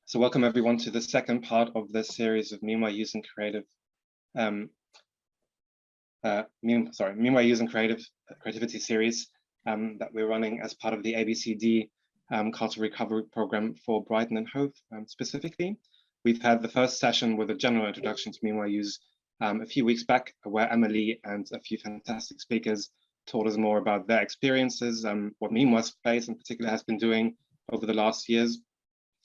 So welcome everyone to the second part of this series of Meanwhile Using Creative, Creativity series that we're running as part of the ABCD Cultural Recovery Program for Brighton and Hove specifically. We've had the first session with a general introduction to Meanwhile Use a few weeks back, where Emily and a few fantastic speakers told us more about their experiences, what Meanwhile Space in particular has been doing over the last years.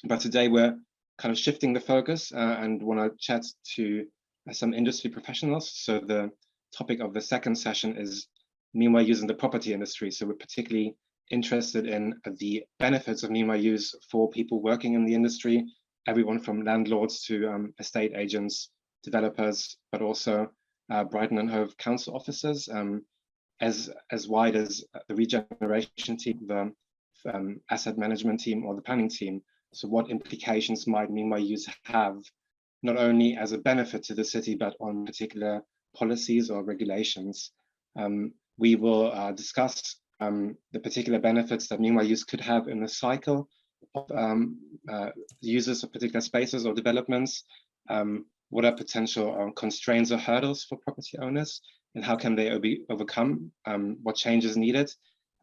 But today we're kind of shifting the focus and want to chat to some industry professionals. So the topic of the second session is Meanwhile Use in the property industry. So we're particularly interested in the benefits of Meanwhile Use for people working in the industry, everyone from landlords to estate agents, developers, but also Brighton and Hove council officers, as wide as the Regeneration team, the asset management team, or the planning team. So what implications might Meanwhile Use have, not only as a benefit to the city, but on particular policies or regulations? We will discuss the particular benefits that Meanwhile Use could have in the cycle of users of particular spaces or developments. What are potential constraints or hurdles for property owners, and how can they be overcome? What changes needed?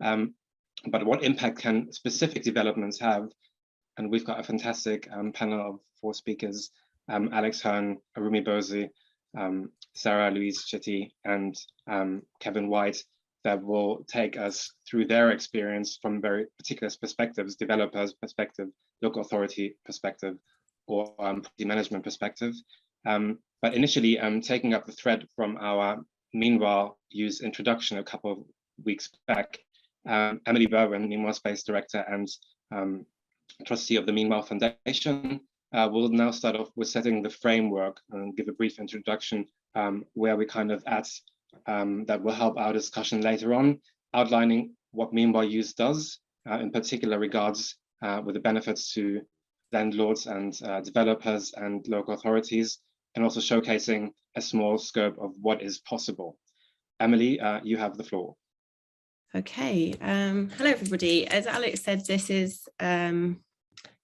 But what impact can specific developments have? And we've got a fantastic panel of 4 speakers, Alex Hearn, Arumi Bozi, Sarah Louise Chitty, and Kevin White, that will take us through their experience from very particular perspectives, developers' perspective, local authority perspective, or property management perspective. But initially, taking up the thread from our Meanwhile Use introduction a couple of weeks back, Emily Berwin, Meanwhile Space Director and trustee of the Meanwhile Foundation, will now start off with setting the framework and give a brief introduction where we kind of at that will help our discussion later on, outlining what Meanwhile Use does, in particular regards with the benefits to landlords and developers and local authorities, and also showcasing a small scope of what is possible. Emily, you have the floor. Okay, hello everybody. As Alex said, this is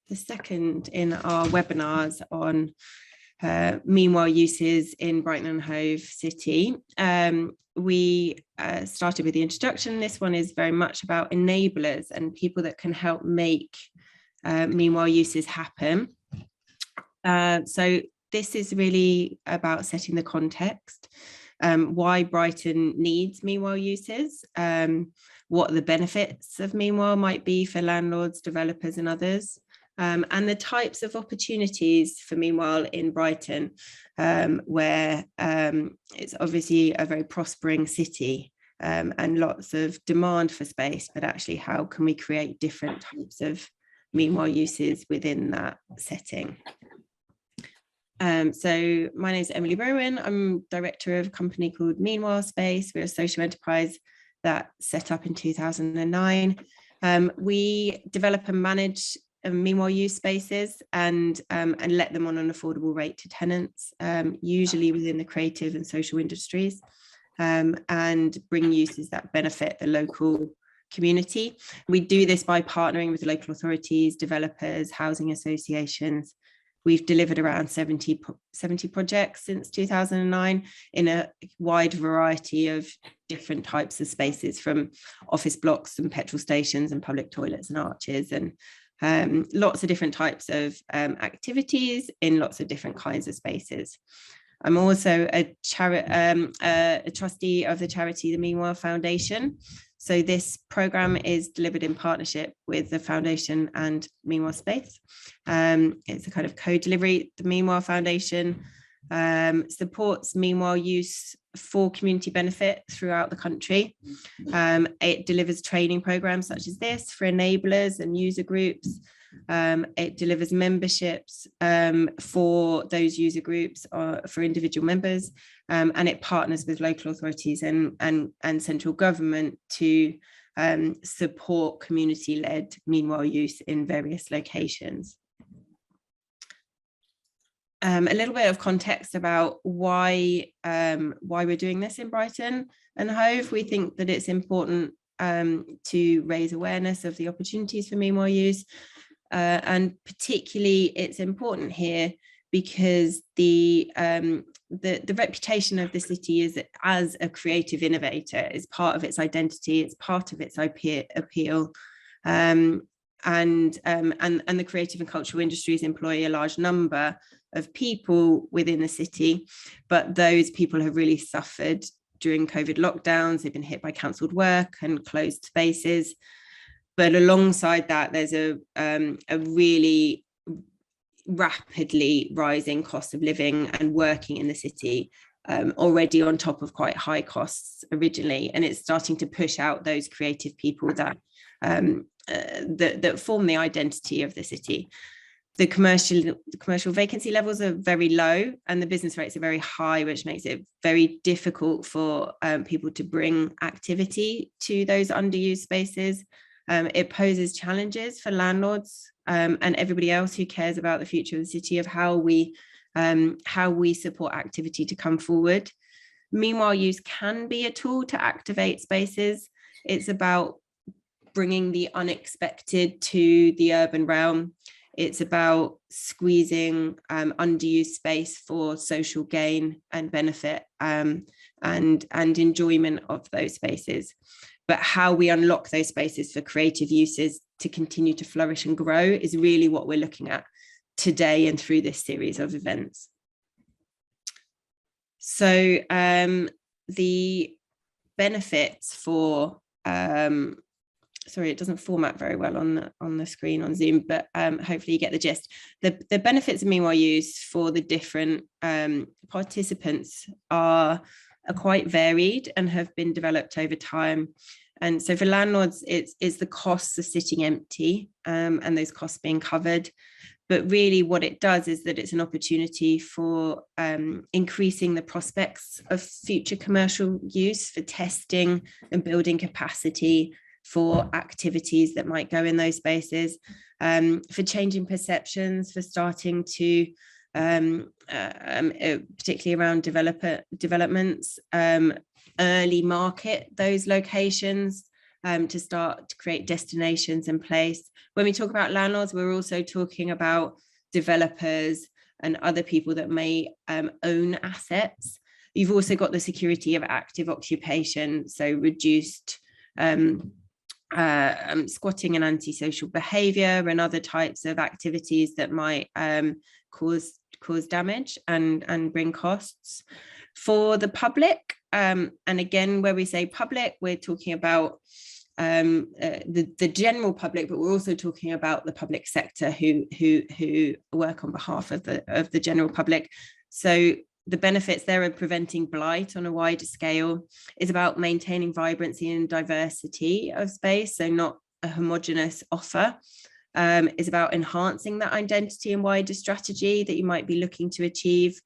the second in our webinars on Meanwhile Uses in Brighton and Hove City. We started with the introduction. This one is very much about enablers and people that can help make Meanwhile Uses happen. So this is really about setting the context, why Brighton needs Meanwhile Uses, what the benefits of Meanwhile might be for landlords, developers and others, and the types of opportunities for Meanwhile in Brighton, where it's obviously a very prospering city and lots of demand for space, but actually how can we create different types of Meanwhile Uses within that setting. So my name is Emily Berwin. I'm director of a company called Meanwhile Space. We're a social enterprise that set up in 2009. We develop and manage Meanwhile Use spaces and let them on an affordable rate to tenants, usually within the creative and social industries, and bring uses that benefit the local community. We do this by partnering with local authorities, developers, housing associations. We've delivered around 70 projects since 2009 in a wide variety of different types of spaces, from office blocks and petrol stations and public toilets and arches, and lots of different types of activities in lots of different kinds of spaces. I'm also a trustee of the charity, the Meanwhile Foundation. So this program is delivered in partnership with the foundation and Meanwhile Space. It's a kind of co-delivery. The Meanwhile Foundation supports Meanwhile use for community benefit throughout the country. It delivers training programs such as this for enablers and user groups. It delivers memberships for those user groups or for individual members, and it partners with local authorities and central government to support community-led Meanwhile use in various locations. A little bit of context about why we're doing this in Brighton and Hove. We think that it's important to raise awareness of the opportunities for Meanwhile use. And particularly it's important here because the reputation of the city is as a creative innovator is part of its identity, it's part of its appeal. And the creative and cultural industries employ a large number of people within the city, but those people have really suffered during COVID lockdowns. They've been hit by cancelled work and closed spaces. But alongside that, there's a really rapidly rising cost of living and working in the city, already on top of quite high costs originally, and it's starting to push out those creative people that form the identity of the city. The commercial vacancy levels are very low and the business rates are very high, which makes it very difficult for people to bring activity to those underused spaces. It poses challenges for landlords and everybody else who cares about the future of the city of how we support activity to come forward. Meanwhile use can be a tool to activate spaces. It's about bringing the unexpected to the urban realm. It's about squeezing underused space for social gain and benefit and enjoyment of those spaces. But how we unlock those spaces for creative uses to continue to flourish and grow is really what we're looking at today and through this series of events. So the benefits for sorry, it doesn't format very well on the screen on Zoom, but hopefully you get the gist. The benefits of Meanwhile use for the different participants are quite varied and have been developed over time. And so for landlords, it's the costs of sitting empty and those costs being covered. But really what it does is that it's an opportunity for increasing the prospects of future commercial use, for testing and building capacity for activities that might go in those spaces, for changing perceptions, for starting to, particularly around developments, early market those locations, to start to create destinations in place. When we talk about landlords, we're also talking about developers and other people that may own assets. You've also got the security of active occupation, so reduced squatting and antisocial behaviour and other types of activities that might cause damage and bring costs. For the public, and again, where we say public, we're talking about the general public, but we're also talking about the public sector who work on behalf of the general public. So the benefits there of preventing blight on a wider scale is about maintaining vibrancy and diversity of space, so not a homogenous offer. Is about enhancing that identity and wider strategy that you might be looking to achieve.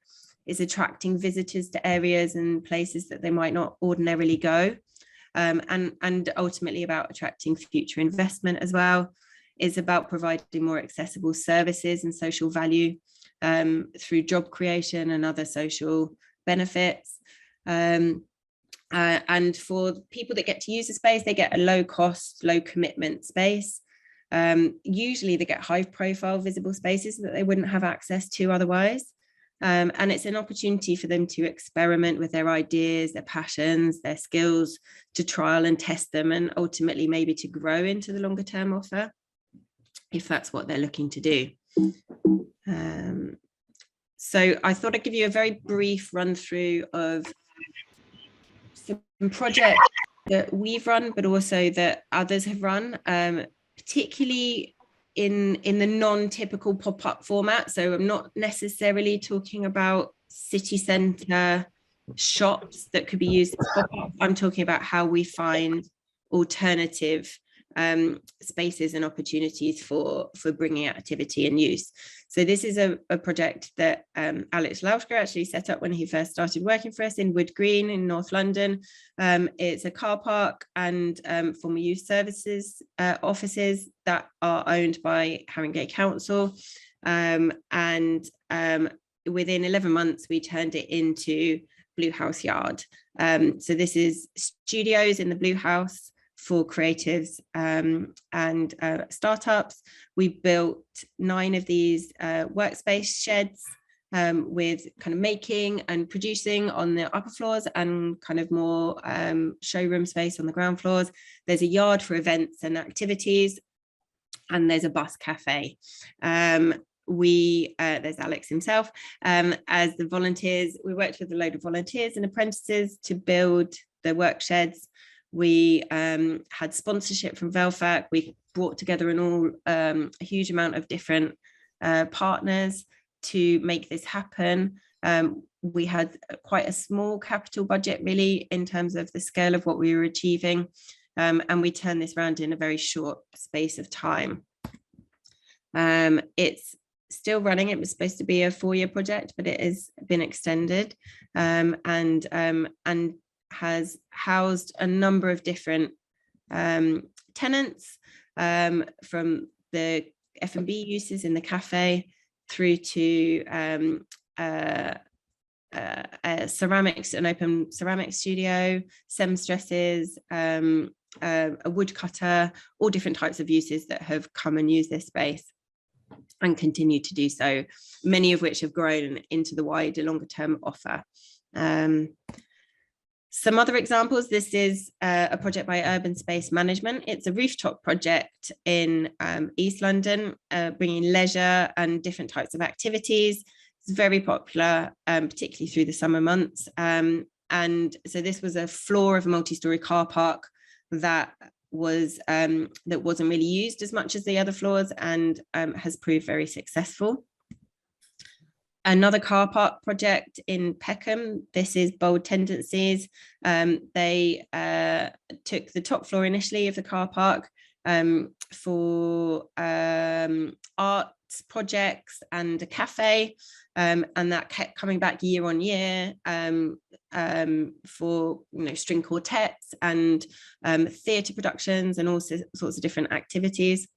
Is attracting visitors to areas and places that they might not ordinarily go. And ultimately about attracting future investment as well. Is about providing more accessible services and social value through job creation and other social benefits. And for people that get to use the space, they get a low cost, low commitment space. Usually they get high profile visible spaces that they wouldn't have access to otherwise. And it's an opportunity for them to experiment with their ideas, their passions, their skills, to trial and test them, and ultimately maybe to grow into the longer term offer, if that's what they're looking to do. So I thought I'd give you a very brief run through of some projects that we've run, but also that others have run, particularly in the non-typical pop-up format. So I'm not necessarily talking about city centre shops that could be used as pop-up. I'm talking about how we find alternative spaces and opportunities for bringing activity and use. So this is a project that Alex Lauschka actually set up when he first started working for us in Wood Green in North London. It's a car park and former youth services offices that are owned by Haringey Council. And within 11 months, we turned it into Blue House Yard. So this is studios in the Blue House for creatives and startups. We built 9 of these workspace sheds with kind of making and producing on the upper floors and kind of more showroom space on the ground floors. There's a yard for events and activities, and there's a bus cafe. There's Alex himself as the volunteers. We worked with a load of volunteers and apprentices to build the work sheds. We had sponsorship from Velfac. We brought together a huge amount of different partners to make this happen. We had quite a small capital budget, really, in terms of the scale of what we were achieving. And we turned this around in a very short space of time. It's still running. It was supposed to be a 4-year project, but it has been extended and has housed a number of different tenants, from the F&B uses in the cafe through to ceramics, an open ceramic studio, seamstresses, a woodcutter, all different types of uses that have come and used this space and continue to do so, many of which have grown into the wider longer term offer. Some other examples, this is a project by Urban Space Management. It's a rooftop project in East London, bringing leisure and different types of activities. It's very popular, particularly through the summer months. And so this was a floor of a multi-storey car park that wasn't really used as much as the other floors, and has proved very successful. Another car park project in Peckham. This is Bold Tendencies. They took the top floor initially of the car park for arts projects and a cafe, and that kept coming back year on year for string quartets and theatre productions and all sorts of different activities,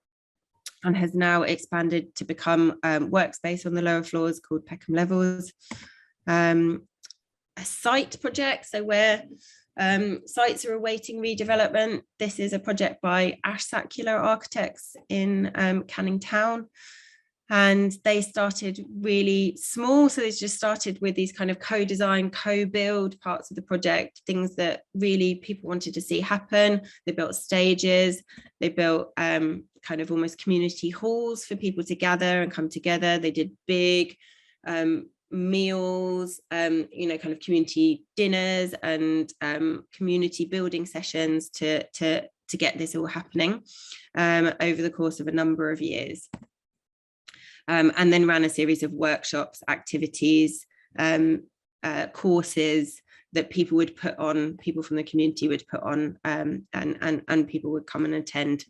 and has now expanded to become workspace on the lower floors called Peckham Levels. A site project, so where sites are awaiting redevelopment. This is a project by Ash Sacular Architects in Canning Town. And they started really small. So they just started with these kind of co-design, co-build parts of the project, things that really people wanted to see happen. They built stages, they built kind of almost community halls for people to gather and come together. They did big meals, kind of community dinners and community building sessions to get this all happening over the course of a number of years. And then ran a series of workshops, activities, courses that people would put on, people from the community would put on, and people would come and attend.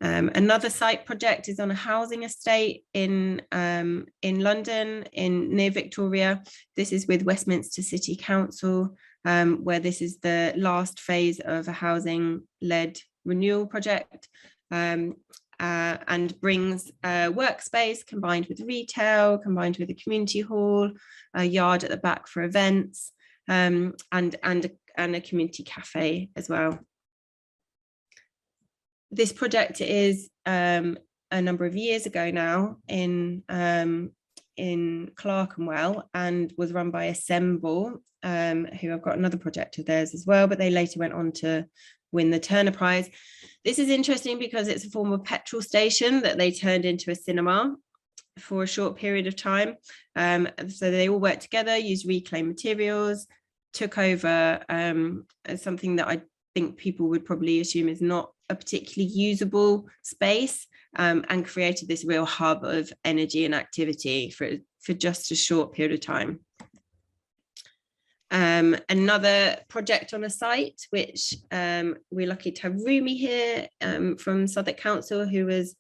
Another site project is on a housing estate in London, near Victoria. This is with Westminster City Council, where this is the last phase of a housing-led renewal project. And brings workspace combined with retail, combined with a community hall, a yard at the back for events, and a community cafe as well. This project is a number of years ago now in Clerkenwell, and was run by Assemble, who I've got another project of theirs as well, but they later went on to win the Turner Prize. This is interesting because it's a former petrol station that they turned into a cinema. for a short period of time. So they all worked together, used reclaimed materials, took over something that I think people would probably assume is not a particularly usable space, and created this real hub of energy and activity for just a short period of time. Another project on a site, which we're lucky to have Rumi here from Southwark Council, who was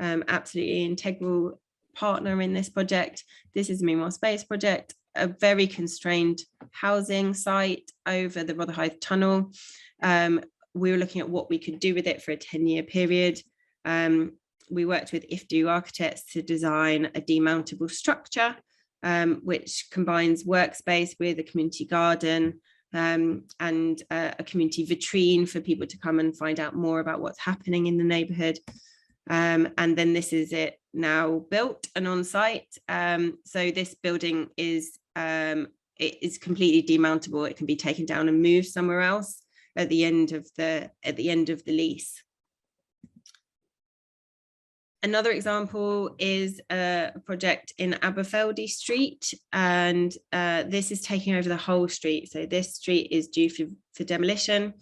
absolutely integral partner in this project. This is the Meanwhile Space project, a very constrained housing site over the Rotherhithe Tunnel. We were looking at what we could do with it for a 10-year period. We worked with IFDU architects to design a demountable structure, which combines workspace with a community garden and a community vitrine for people to come and find out more about what's happening in the neighbourhood. And then this is it now built and on site. So this building is it is completely demountable. It can be taken down and moved somewhere else at the end of the lease. Another example is a project in Aberfeldy Street, and this is taking over the whole street. So this street is due for demolition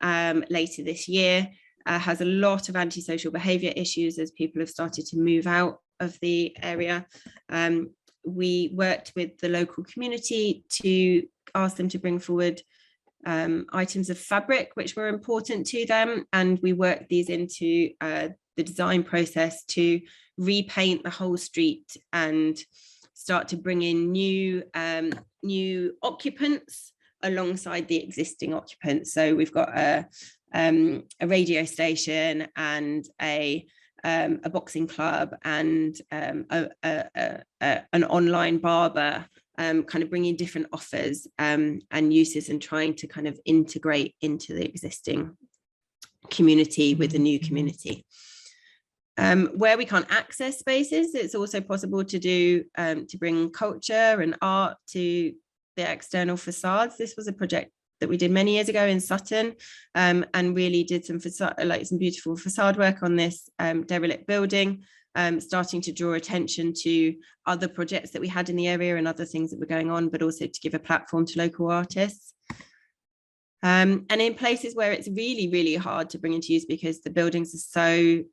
later this year. Has a lot of antisocial behaviour issues as people have started to move out of the area. We worked with the local community to ask them to bring forward items of fabric which were important to them, and we worked these into the design process to repaint the whole street and start to bring in new occupants alongside the existing occupants. So we've got a radio station and a boxing club and an online barber, kind of bringing different offers and uses and trying to kind of integrate into the existing community with the new community. Where we can't access spaces, it's also possible to do to bring culture and art to the external facades. This was a project that we did many years ago in Sutton, and really did some beautiful facade work on this derelict building, starting to draw attention to other projects that we had in the area and other things that were going on, but also to give a platform to local artists. And in places where it's really, really hard to bring into use because the buildings are so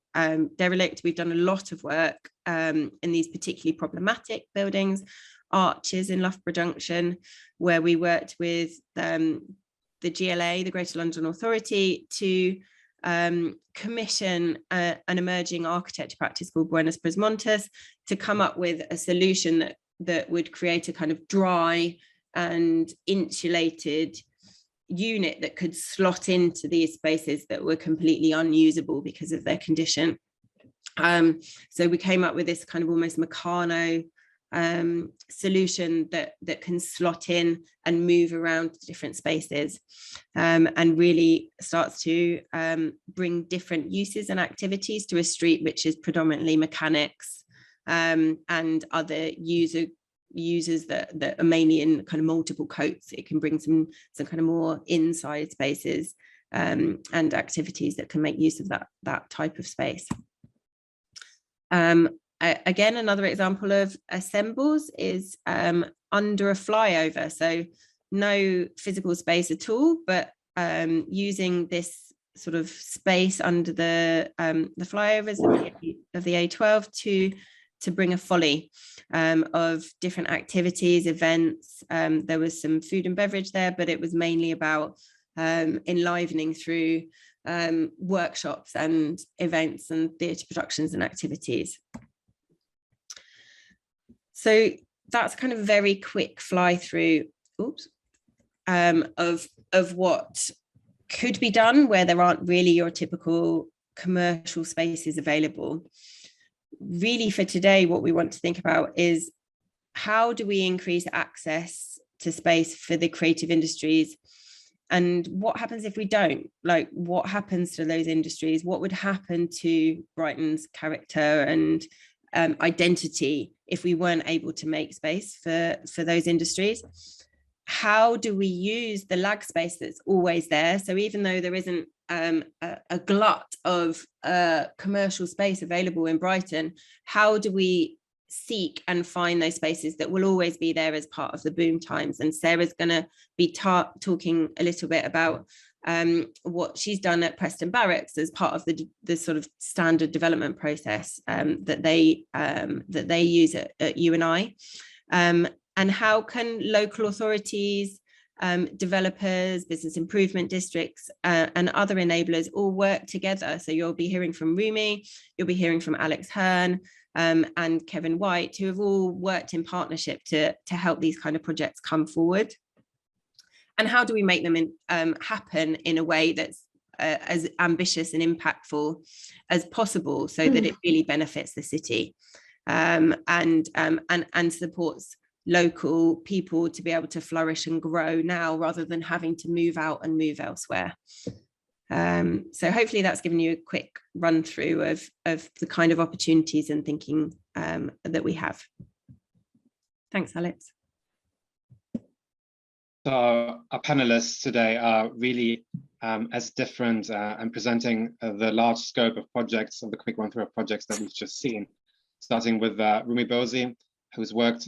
derelict, we've done a lot of work in these particularly problematic buildings. Arches in Loughborough Junction, where we worked with the GLA, the Greater London Authority, to commission an emerging architecture practice called Buenos Prismontes to come up with a solution that would create a kind of dry and insulated unit that could slot into these spaces that were completely unusable because of their condition. So we came up with this kind of almost Meccano solution that can slot in and move around different spaces, and really starts to bring different uses and activities to a street which is predominantly mechanics and other users that are mainly in kind of multiple coats. It can bring some kind of more inside spaces and activities that can make use of that type of space. Again, another example of assembles is under a flyover. So no physical space at all, but using this sort of space under the flyovers of the A12 to bring a folly of different activities, events. There was some food and beverage there, but it was mainly about enlivening through workshops and events and theatre productions and activities. So that's kind of a very quick fly through of what could be done where there aren't really your typical commercial spaces available. Really for today, what we want to think about is how do we increase access to space for the creative industries, and what happens if we don't? Like, what happens to those industries? What would happen to Brighton's character and identity if we weren't able to make space for those industries? How do we use the lag space that's always there? So even though there isn't a glut of commercial space available in Brighton, how do we seek and find those spaces that will always be there as part of the boom times. And Sarah's going to be talking a little bit about what she's done at Preston Barracks as part of the sort of standard development process that they use at UNI, and how can local authorities, developers, business improvement districts, and other enablers all work together. So you'll be hearing from Rumi, you'll be hearing from Alex Hearn, and Kevin White, who have all worked in partnership to help these kind of projects come forward. And how do we make them happen in a way that's as ambitious and impactful as possible, so that it really benefits the city, and supports local people to be able to flourish and grow now, rather than having to move out and move elsewhere. So hopefully that's given you a quick run through of the kind of opportunities and thinking that we have. Thanks, Alex. So our panelists today are really as different and presenting the large scope of projects, of the quick run through of projects that we've just seen, starting with Rumi Bozi, who's worked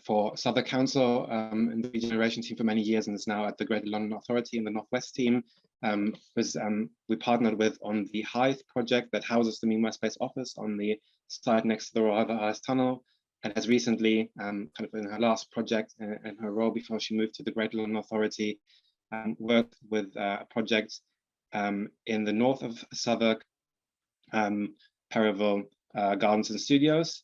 for Southwark Council in the Regeneration team for many years, and is now at the Greater London Authority in the Northwest team. We partnered with on the Hive project that houses the Meanwhile Space office on the site next to the Royal Ice Tunnel, and has recently, kind of in her last project in her role before she moved to the Greater London Authority, worked with a project in the north of Southwark, Peril Gardens and Studios.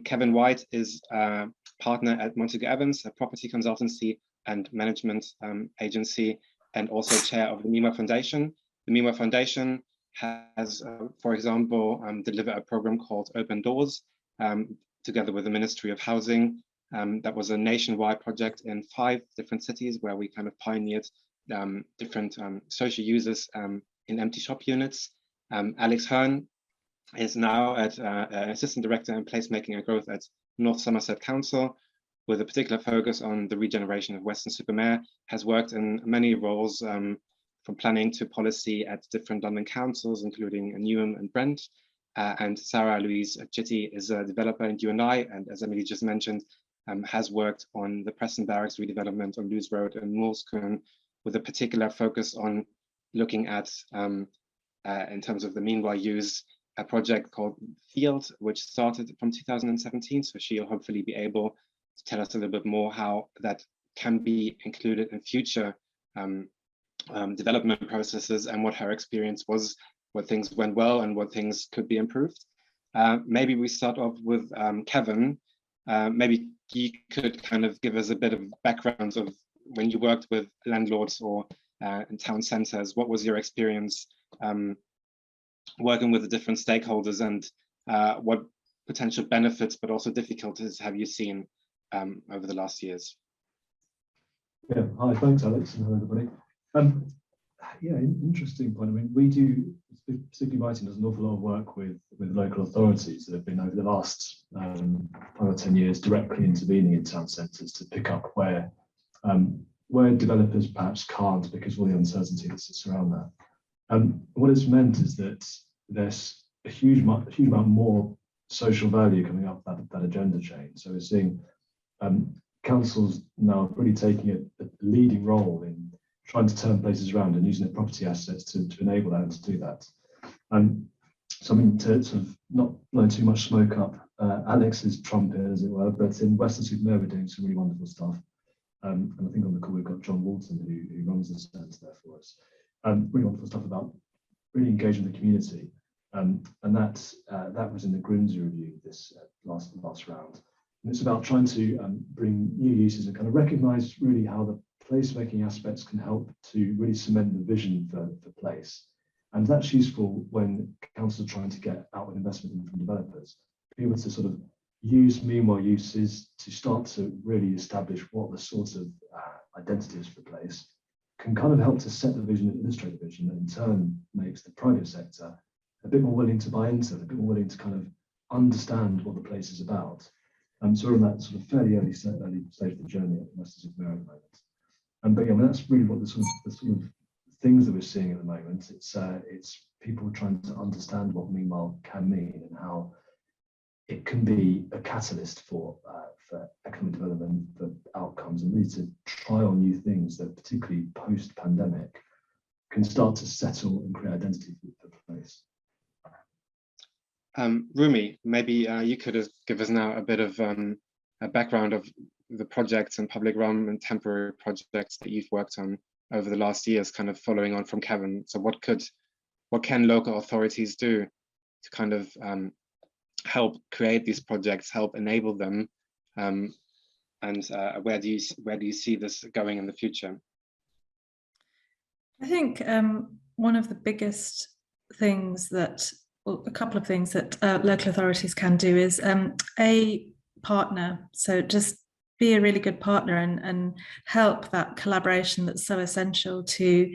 Kevin White is a partner at Montague Evans, a property consultancy and management agency, and also chair of the Meanwhile Foundation. The Meanwhile Foundation has, for example, delivered a program called Open Doors, together with the Ministry of Housing. That was a nationwide project in 5 different cities where we kind of pioneered different social users in empty shop units. Alex Hearn is now at Assistant Director in Placemaking and Growth at North Somerset Council, with a particular focus on the regeneration of Weston-super-Mare, has worked in many roles from planning to policy at different London councils, including Newham and Brent. And Sarah Louise Chitty is a developer in UNI, and as Emily just mentioned, has worked on the Preston Barracks redevelopment on Lewes Road and Moulsecoombe, with a particular focus on looking at, in terms of the meanwhile use, a project called Field, which started from 2017. So she'll hopefully be able to tell us a little bit more how that can be included in future development processes, and what her experience was, what things went well and what things could be improved. Maybe we start off with Kevin. Maybe you could kind of give us a bit of background of when you worked with landlords or in town centres. What was your experience working with the different stakeholders, and what potential benefits but also difficulties have you seen over the last years? Yeah, hi, thanks Alex, and hello everybody. Yeah, interesting point. I mean, we do, particularly Writing does an awful lot of work with local authorities that have been over the last 5 or 10 years directly intervening in town centres to pick up where developers perhaps can't, because of all the uncertainty that sits around that. What it's meant is that there's a huge amount more social value coming up that agenda chain. So we're seeing councils now really taking a leading role in trying to turn places around and using their property assets to enable that and to do that. So I mean, to sort of not blow too much smoke up Alex's trumpet, as it were, but in Weston-super-Mare we're doing some really wonderful stuff. And I think on the call we've got John Walton, who runs the centre there for us. Really wonderful stuff about really engaging the community. And that was in the Grimsby review this last round. And it's about trying to bring new uses and kind of recognise really how the placemaking aspects can help to really cement the vision for place. And that's useful when councils are trying to get outward investment from developers, be able to sort of use meanwhile uses to start to really establish what the sort of identity is for place, can kind of help to set the vision and illustrate the vision, that in turn makes the private sector a bit more willing to buy into it, a bit more willing to kind of understand what the place is about. So we're on that sort of fairly early stage of the journey at Weston-super-Mare at the moment. But yeah, I mean, that's really what the sort of things that we're seeing at the moment. It's people trying to understand what meanwhile can mean, and how it can be a catalyst for economic development, for outcomes, and really to try on new things that, particularly post-pandemic, can start to settle and create identity for the place. Rumi, maybe you could give us now a bit of a background of the projects and public realm and temporary projects that you've worked on over the last years, kind of following on from Kevin. So what can local authorities do to kind of help create these projects, help enable them, and where do you see this going in the future? I think one of the biggest things that, well, a couple of things that local authorities can do is a partner. So just be a really good partner and help that collaboration that's so essential to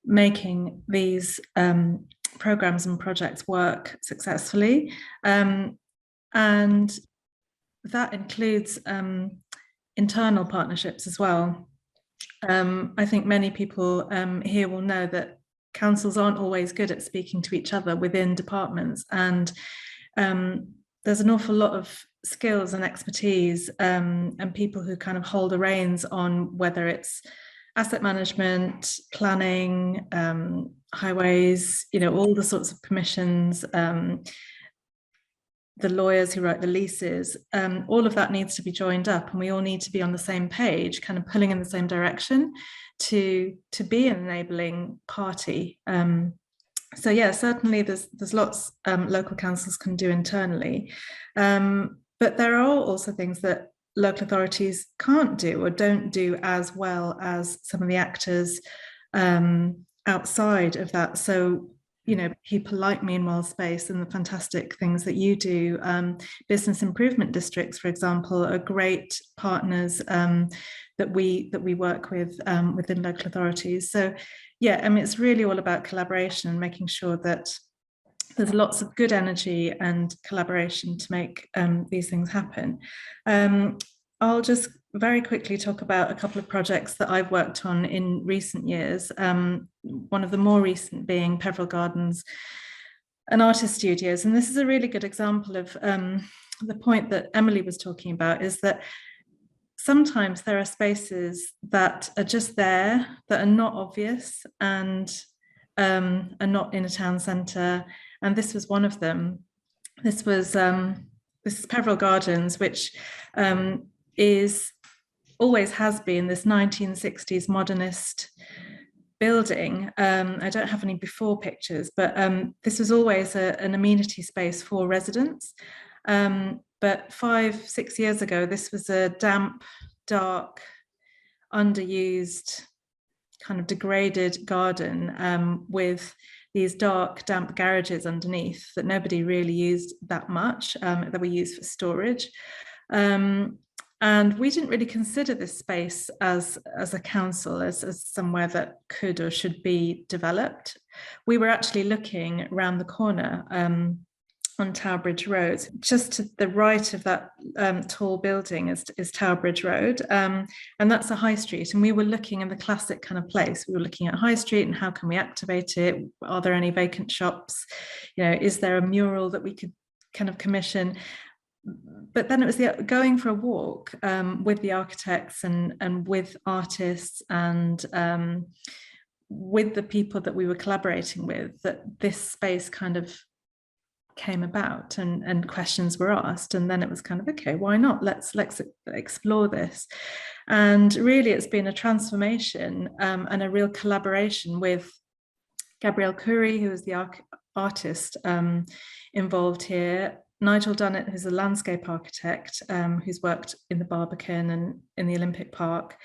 making these programs and projects work successfully. And that includes internal partnerships as well. I think many people here will know that councils aren't always good at speaking to each other within departments, and there's an awful lot of skills and expertise and people who kind of hold the reins on whether it's asset management, planning, highways, all the sorts of permissions, the lawyers who write the leases, all of that needs to be joined up, and we all need to be on the same page, kind of pulling in the same direction to be an enabling party. So yeah, certainly there's lots local councils can do internally, but there are also things that local authorities can't do or don't do as well as some of the actors outside of that. So people like Meanwhile Space and the fantastic things that you do, business improvement districts, for example, are great partners that we work with within local authorities. So yeah, I mean, it's really all about collaboration and making sure that there's lots of good energy and collaboration to make these things happen. I'll just very quickly talk about a couple of projects that I've worked on in recent years. One of the more recent being Peril Gardens and artist studios. And this is a really good example of the point that Emily was talking about, is that sometimes there are spaces that are just there, that are not obvious and are not in a town centre. And this was one of them. This is Peril Gardens, which always has been this 1960s modernist building. I don't have any before pictures, but this was always an amenity space for residents. But 5-6 years ago, this was a damp, dark, underused, kind of degraded garden with these dark, damp garages underneath that nobody really used that much, that we used for storage. And we didn't really consider this space as a council, as somewhere that could or should be developed. We were actually looking around the corner on Tower Bridge Road. Just to the right of that tall building is Tower Bridge Road, and that's a high street. And we were looking in the classic kind of place. We were looking at high street and how can we activate it? Are there any vacant shops? Is there a mural that we could kind of commission? But then it was going for a walk with the architects and with artists and with the people that we were collaborating with, that this space kind of came about and questions were asked. And then it was kind of, okay, why not? Let's explore this. And really it's been a transformation and a real collaboration with Gabrielle Curry, who is the artist involved here, Nigel Dunnett, who's a landscape architect, who's worked in the Barbican and in the Olympic Park,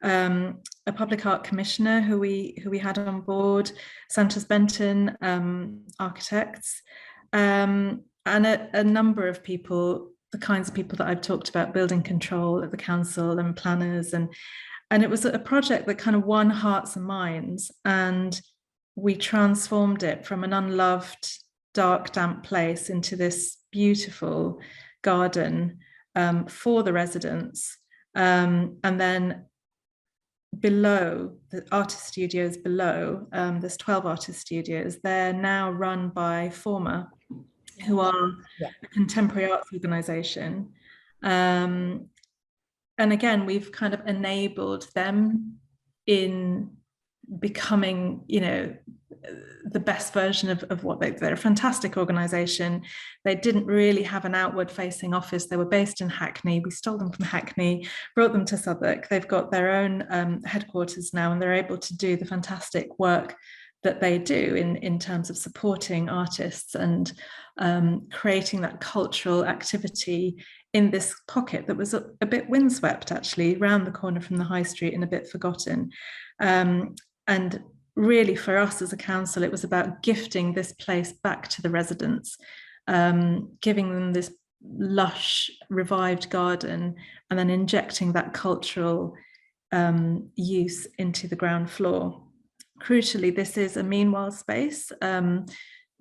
a public art commissioner who we had on board, Santos Benton, architects, and a number of people, the kinds of people that I've talked about, building control at the council and planners, and it was a project that kind of won hearts and minds, and we transformed it from an unloved, dark, damp place into this beautiful garden for the residents. And then below, the artist studios below, there's 12 artist studios. They're now run by former who are a contemporary arts organisation. And again, we've kind of enabled them in becoming, you know, the best version of what they're a fantastic organisation. They didn't really have an outward facing office. They were based in Hackney. We stole them from Hackney, brought them to Southwark. They've got their own headquarters now, and they're able to do the fantastic work that they do in terms of supporting artists and creating that cultural activity in this pocket that was a bit windswept, actually, round the corner from the high street and a bit forgotten. And really, for us as a council, it was about gifting this place back to the residents, giving them this lush, revived garden, and then injecting that cultural use into the ground floor. Crucially, this is a meanwhile space.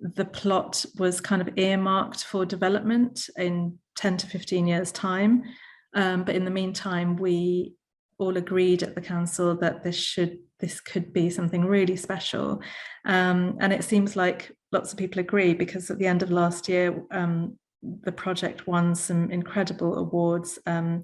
The plot was kind of earmarked for development in 10 to 15 years' time. But in the meantime, we all agreed at the council that this could be something really special. And it seems like lots of people agree, because at the end of last year, the project won some incredible awards. The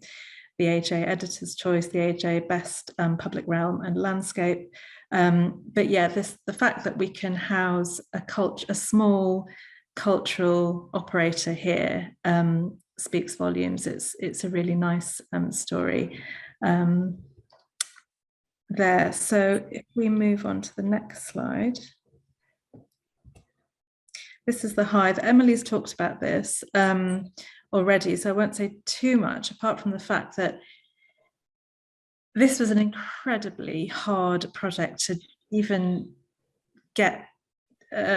AJ Editor's Choice, the AJ Best Public Realm and Landscape. But yeah, the fact that we can house a small cultural operator here speaks volumes. It's a really nice story there. So if we move on to the next slide. This is the Hive. Emily's talked about this already, so I won't say too much, apart from the fact that this was an incredibly hard project to even get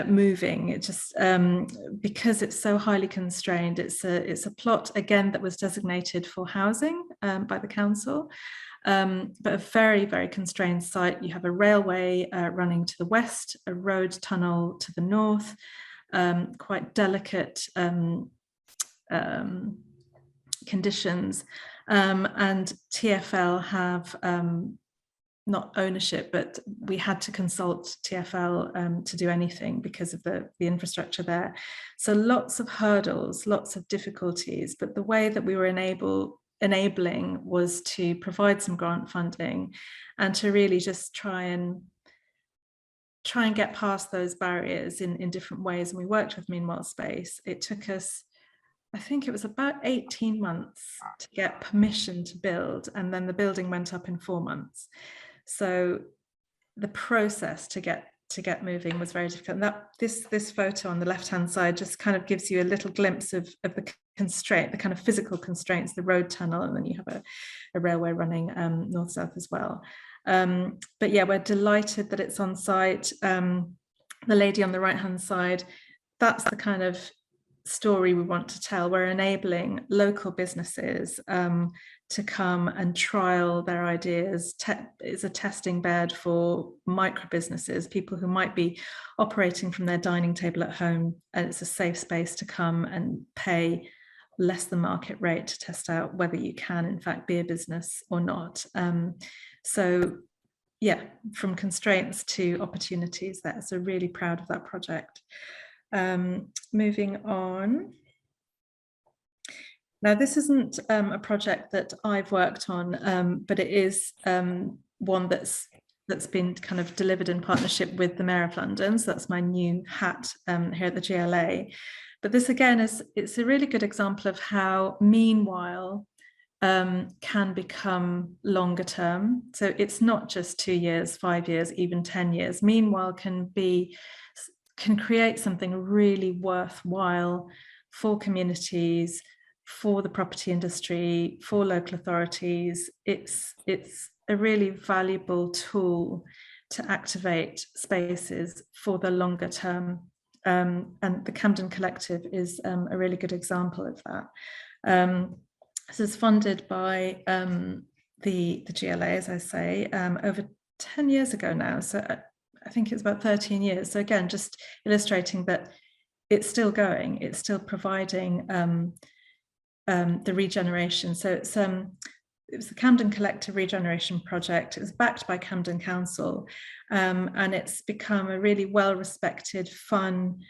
moving. It just because it's so highly constrained. It's a plot, again, that was designated for housing by the council, but a very, very constrained site. You have a railway running to the west, a road tunnel to the north, quite delicate conditions. And TfL have not ownership, but we had to consult TfL to do anything because of the infrastructure there. So lots of hurdles, lots of difficulties, but the way that we were enabling was to provide some grant funding and to really just try and get past those barriers in different ways. And we worked with Meanwhile Space. It took us, I think it was about 18 months to get permission to build, and then the building went up in 4 months. So the process to get moving was very difficult. And this photo on the left-hand side just kind of gives you a little glimpse of the constraint, the kind of physical constraints, the road tunnel, and then you have a railway running north-south as well. But yeah, we're delighted that it's on site. The lady on the right-hand side, that's the kind of story we want to tell. We're enabling local businesses to come and trial their ideas. It's a testing bed for micro businesses, people who might be operating from their dining table at home, and it's a safe space to come and pay less than market rate to test out whether you can in fact be a business or not. So yeah, from constraints to opportunities there. So really proud of that project. Moving on. Now, this isn't a project that I've worked on, but it is one that's been kind of delivered in partnership with the Mayor of London. So that's my new hat here at the GLA. But this again it's a really good example of how Meanwhile can become longer term. So it's not just 2 years, 5 years, even 10 years. Meanwhile can create something really worthwhile for communities, for the property industry, for local authorities. It's a really valuable tool to activate spaces for the longer term. And the Camden Collective is a really good example of that. This is funded by the GLA, as I say, over 10 years ago now. So I think it's about 13 years. So again, just illustrating that it's still going, it's still providing the regeneration. So it was the Camden Collective Regeneration Project. It was backed by Camden Council, and it's become a really well-respected, fun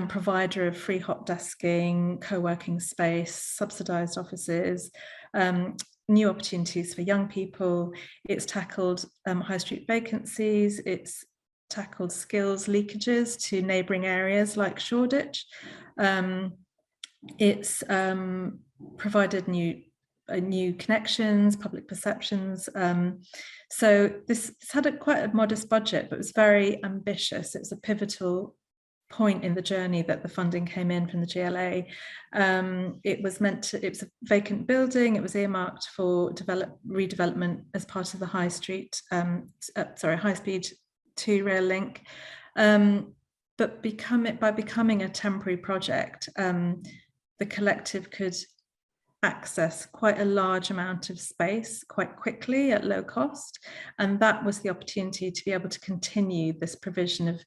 provider of free hot desking, co-working space, subsidised offices, new opportunities for young people. It's tackled high street vacancies. It's tackled skills leakages to neighbouring areas like Shoreditch. It's provided new connections, public perceptions. So this had quite a modest budget, but it was very ambitious. It was a pivotal point in the journey that the funding came in from the GLA. It was a vacant building. It was earmarked for redevelopment as part of the High Speed 2 rail link. But by becoming a temporary project, the collective could access quite a large amount of space quite quickly at low cost, and that was the opportunity to be able to continue this provision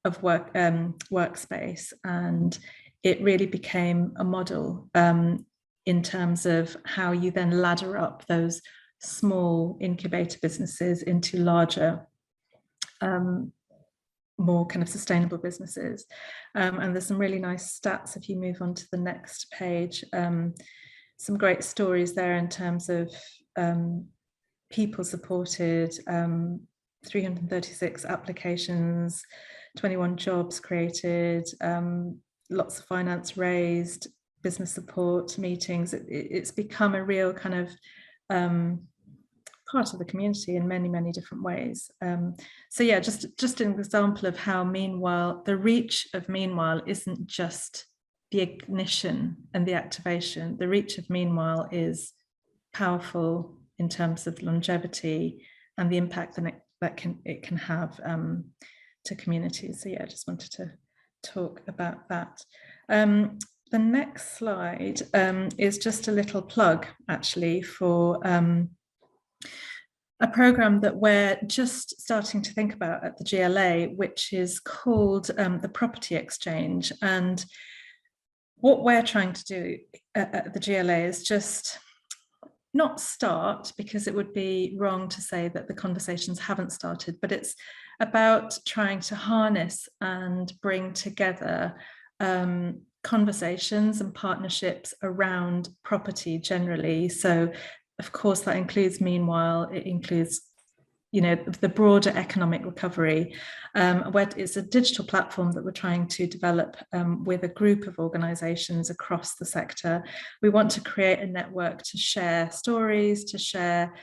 of workspace. And it really became a model in terms of how you then ladder up those small incubator businesses into larger, more kind of sustainable businesses. And there's some really nice stats if you move on to the next page. Some great stories there in terms of people supported, 336 applications, 21 jobs created, lots of finance raised, business support meetings. It's become a real kind of part of the community in many, many different ways. So yeah, just an example of how Meanwhile, the reach of Meanwhile isn't just the ignition and the activation. The reach of Meanwhile is powerful in terms of longevity and the impact that it can have to communities. So yeah, I just wanted to talk about that. The next slide is just a little plug actually for a programme that we're just starting to think about at the GLA, which is called the Property Exchange. And what we're trying to do at the GLA is just not start, because it would be wrong to say that the conversations haven't started, but it's about trying to harness and bring together conversations and partnerships around property generally. So of course that includes Meanwhile, it includes, you know, the broader economic recovery, where it's a digital platform that we're trying to develop with a group of organisations across the sector. We want to create a network to share stories, to share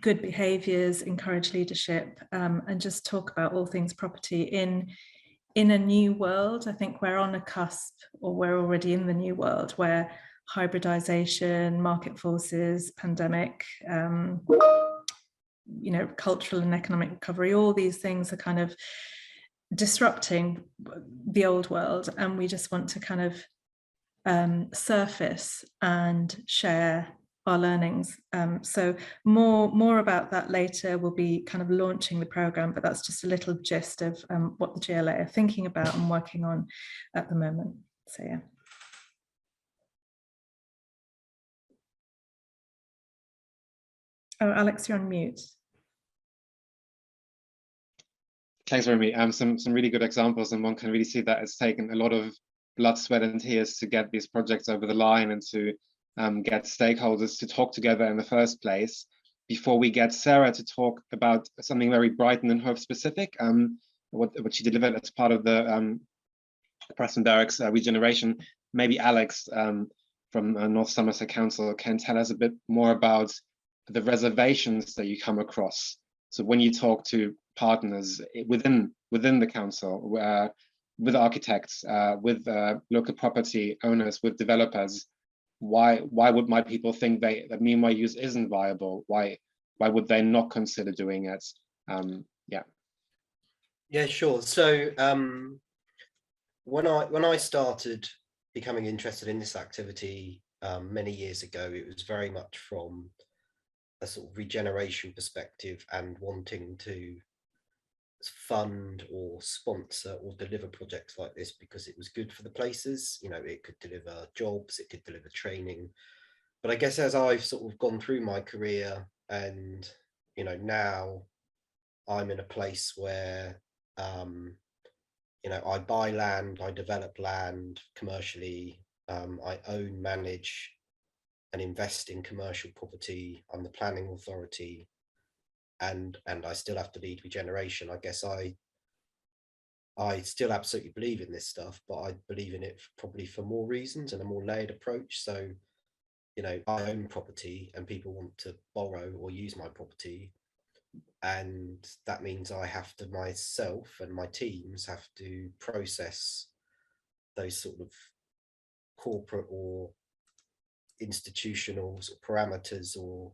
good behaviours, encourage leadership, and just talk about all things property in a new world. I think we're on a cusp, or we're already in the new world, where hybridization, market forces, pandemic, you know, cultural and economic recovery, all these things are kind of disrupting the old world, and we just want to kind of surface and share our learnings. So more about that later. We'll be kind of launching the programme, but that's just a little gist of what the GLA are thinking about and working on at the moment. So yeah. Oh, Alex, you're on mute. Thanks, Remy. Some really good examples, and one can really see that it's taken a lot of blood, sweat, and tears to get these projects over the line and to get stakeholders to talk together in the first place. Before we get Sarah to talk about something very Brighton and Hove specific, what she delivered as part of the Preston Barracks Regeneration, maybe Alex from North Somerset Council can tell us a bit more about the reservations that you come across. So when you talk to partners within the council, with architects, with local property owners, with developers, why might people think that Meanwhile use isn't viable? Why would they not consider doing it? Yeah, sure. So when I started becoming interested in this activity many years ago, it was very much from a sort of regeneration perspective and wanting to fund or sponsor or deliver projects like this because it was good for the places. You know, it could deliver jobs, it could deliver training. But I guess as I've sort of gone through my career, and you know, now I'm in a place where you know, I buy land, I develop land commercially, I own, manage and invest in commercial property. I'm the planning authority, and I still have to lead Regeneration. I guess I still absolutely believe in this stuff, but I believe in it probably for more reasons and a more layered approach. So, you know, I own property and people want to borrow or use my property. And that means I have to, myself and my teams have to process those sort of corporate or institutional sort of parameters or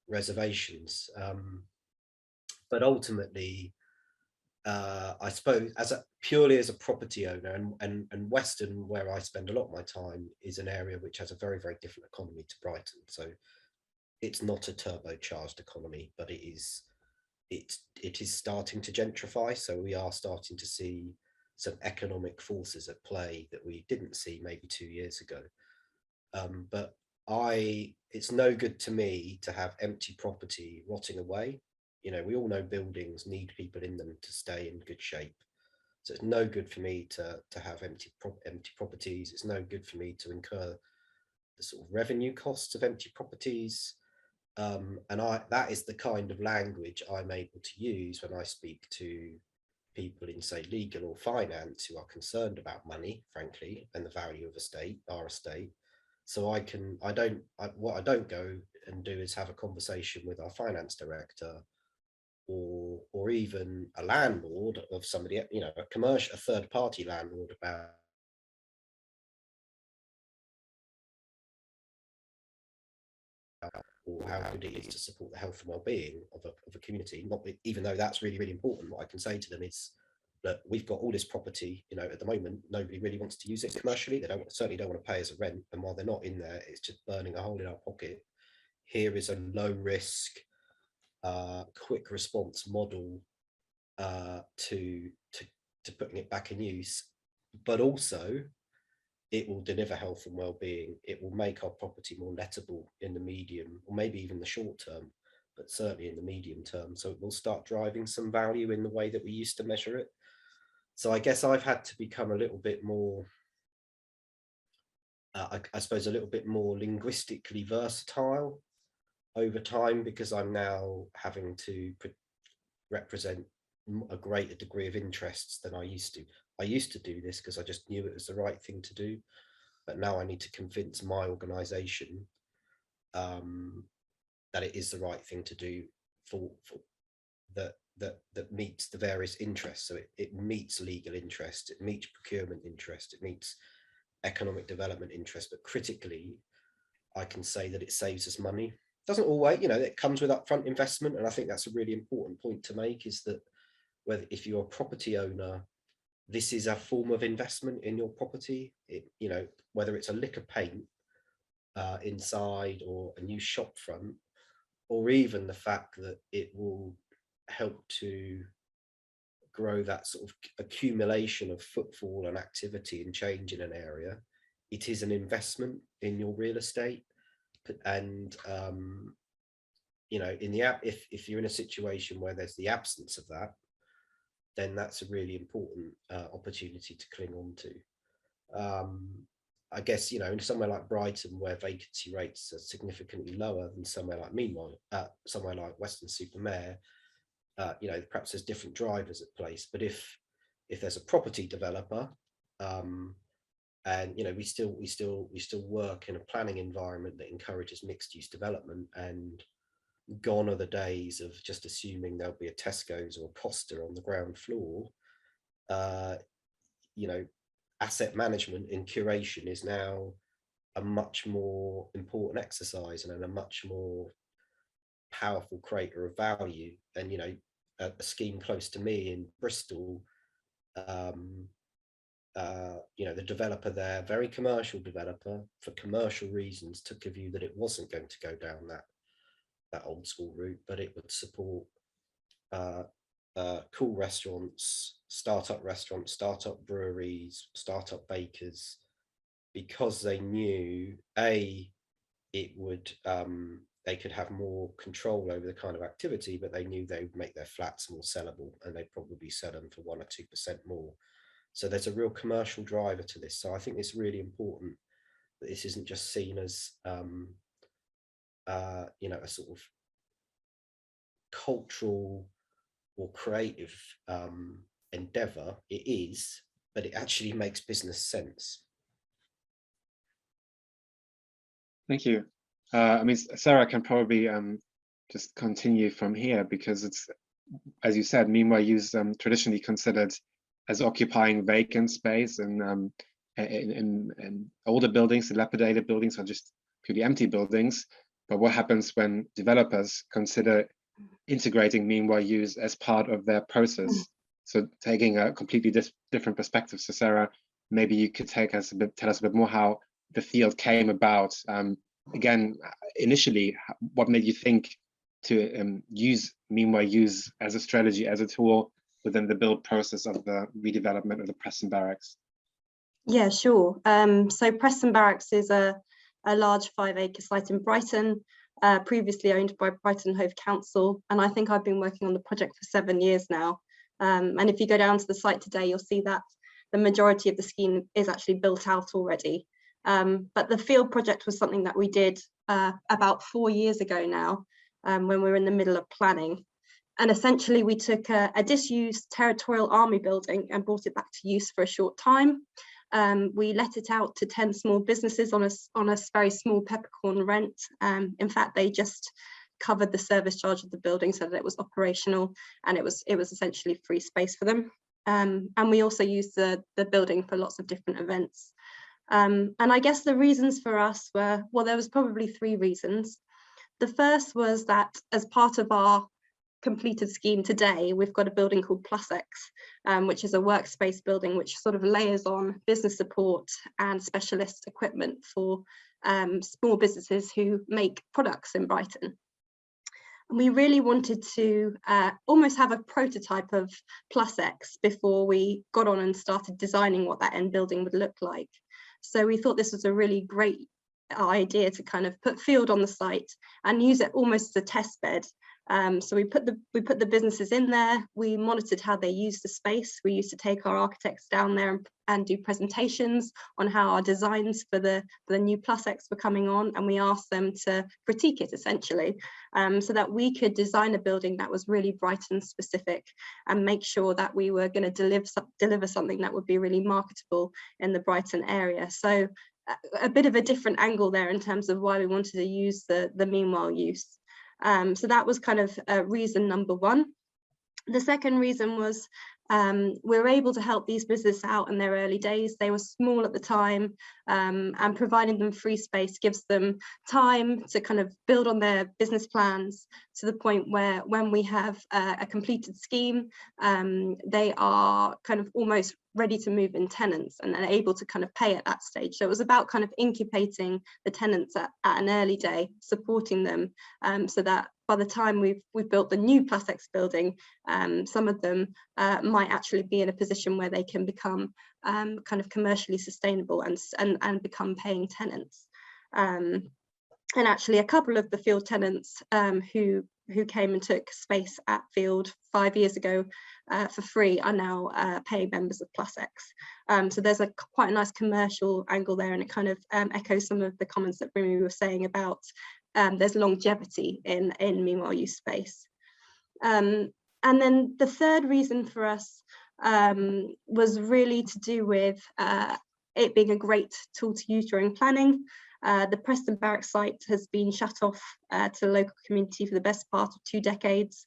reservations. But ultimately, I suppose purely as a property owner, and Western, where I spend a lot of my time, is an area which has a very, very different economy to Brighton. So it's not a turbocharged economy, but it is starting to gentrify. So we are starting to see some economic forces at play that we didn't see maybe 2 years ago. But it's no good to me to have empty property rotting away. You know, we all know buildings need people in them to stay in good shape. So it's no good for me to have empty properties. It's no good for me to incur the sort of revenue costs of empty properties. And that is the kind of language I'm able to use when I speak to people in, say, legal or finance who are concerned about money, frankly, and the value of our estate. So what I don't go and do is have a conversation with our finance director or even a landlord of somebody, you know, a third party landlord about or how good it is to support the health and well-being of a community. Even though that's really, really important, what I can say to them is that we've got all this property, you know, at the moment, nobody really wants to use it commercially. They certainly don't want to pay us a rent. And while they're not in there, it's just burning a hole in our pocket. Here is a low risk, quick response model to putting it back in use, but also it will deliver health and well-being. It will make our property more lettable in the medium, or maybe even the short term, but certainly in the medium term. So it will start driving some value in the way that we used to measure it. So I guess I've had to become a little bit more, I suppose, a little bit more linguistically versatile over time, because I'm now having to represent a greater degree of interests than I used to. I used to do this because I just knew it was the right thing to do, but now I need to convince my organization that it is the right thing to do for that meets the various interests. So it meets legal interest, it meets procurement interest, it meets economic development interest, but critically, I can say that it saves us money. Doesn't always, you know, it comes with upfront investment, and I think that's a really important point to make, is that if you're a property owner, this is a form of investment in your property. You know, whether it's a lick of paint inside, or a new shop front, or even the fact that it will help to grow that sort of accumulation of footfall and activity and change in an area. It is an investment in your real estate. And you know, if you're in a situation where there's the absence of that, then that's a really important opportunity to cling on to. I guess, you know, in somewhere like Brighton, where vacancy rates are significantly lower than somewhere like Weston-super-Mare, you know, perhaps there's different drivers at place. But if there's a property developer, and you know, we still work in a planning environment that encourages mixed-use development, and gone are the days of just assuming there'll be a Tesco's or a Costa on the ground floor. You know, asset management and curation is now a much more important exercise and a much more powerful creator of value. And you know, a scheme close to me in Bristol, you know, the developer there, very commercial developer, for commercial reasons, took a view that it wasn't going to go down that old school route, but it would support cool restaurants, startup breweries, startup bakers, because they knew it would they could have more control over the kind of activity, but they knew they would make their flats more sellable, and they'd probably sell them for 1 or 2% more So there's a real commercial driver to this. So I think it's really important that this isn't just seen as you know, a sort of cultural or creative endeavor. It is, but it actually makes business sense. Thank you. I mean, Sarah can probably just continue from here, because it's, as you said, meanwhile used traditionally considered as occupying vacant space in older buildings, dilapidated buildings, or just purely empty buildings. But what happens when developers consider integrating meanwhile use as part of their process? So taking a completely different perspective. So Sarah, maybe you could tell us a bit more how the field came about. Again, initially, what made you think to use meanwhile use as a strategy, as a tool within the build process of the redevelopment of the Preston Barracks? Yeah, sure. So Preston Barracks is a large 5-acre site in Brighton, previously owned by Brighton Hove Council, and I think I've been working on the project for 7 years now. And if you go down to the site today, you'll see that the majority of the scheme is actually built out already. But the field project was something that we did about 4 years ago now, when we were in the middle of planning. And essentially we took a disused territorial army building and brought it back to use for a short time. We let it out to 10 small businesses on a very small peppercorn rent. In fact, they just covered the service charge of the building so that it was operational, and it was essentially free space for them. And we also used the building for lots of different events. And I guess the reasons for us were, well, there was probably 3 reasons. The first was that as part of our completed scheme today, we've got a building called PlusX, which is a workspace building which sort of layers on business support and specialist equipment for small businesses who make products in Brighton. And we really wanted to almost have a prototype of PlusX before we got on and started designing what that end building would look like. So we thought this was a really great idea to kind of put field on the site and use it almost as a test bed. So we put the businesses in there. We monitored how they used the space. We used to take our architects down there and do presentations on how our designs for the new PlusX were coming on, and we asked them to critique it essentially, so that we could design a building that was really Brighton specific and make sure that we were going to deliver something that would be really marketable in the Brighton area. So a bit of a different angle there in terms of why we wanted to use the meanwhile use. So that was kind of reason number 1. The second reason was we were able to help these businesses out in their early days. They were small at the time, and providing them free space gives them time to kind of build on their business plans to the point where when we have a completed scheme, they are kind of almost ready to move in tenants and are able to kind of pay at that stage. So it was about kind of incubating the tenants at an early day, supporting them, so that by the time we've built the new PlusX building, some of them might actually be in a position where they can become kind of commercially sustainable and become paying tenants. And actually a couple of the field tenants who came and took space at field 5 years ago for free are now paying members of PlusX. So there's quite a nice commercial angle there, and it kind of echoes some of the comments that Remy was saying about there's longevity in meanwhile use space. And then the third reason for us was really to do with it being a great tool to use during planning. The Preston Barracks site has been shut off to the local community for the best part of 2 decades.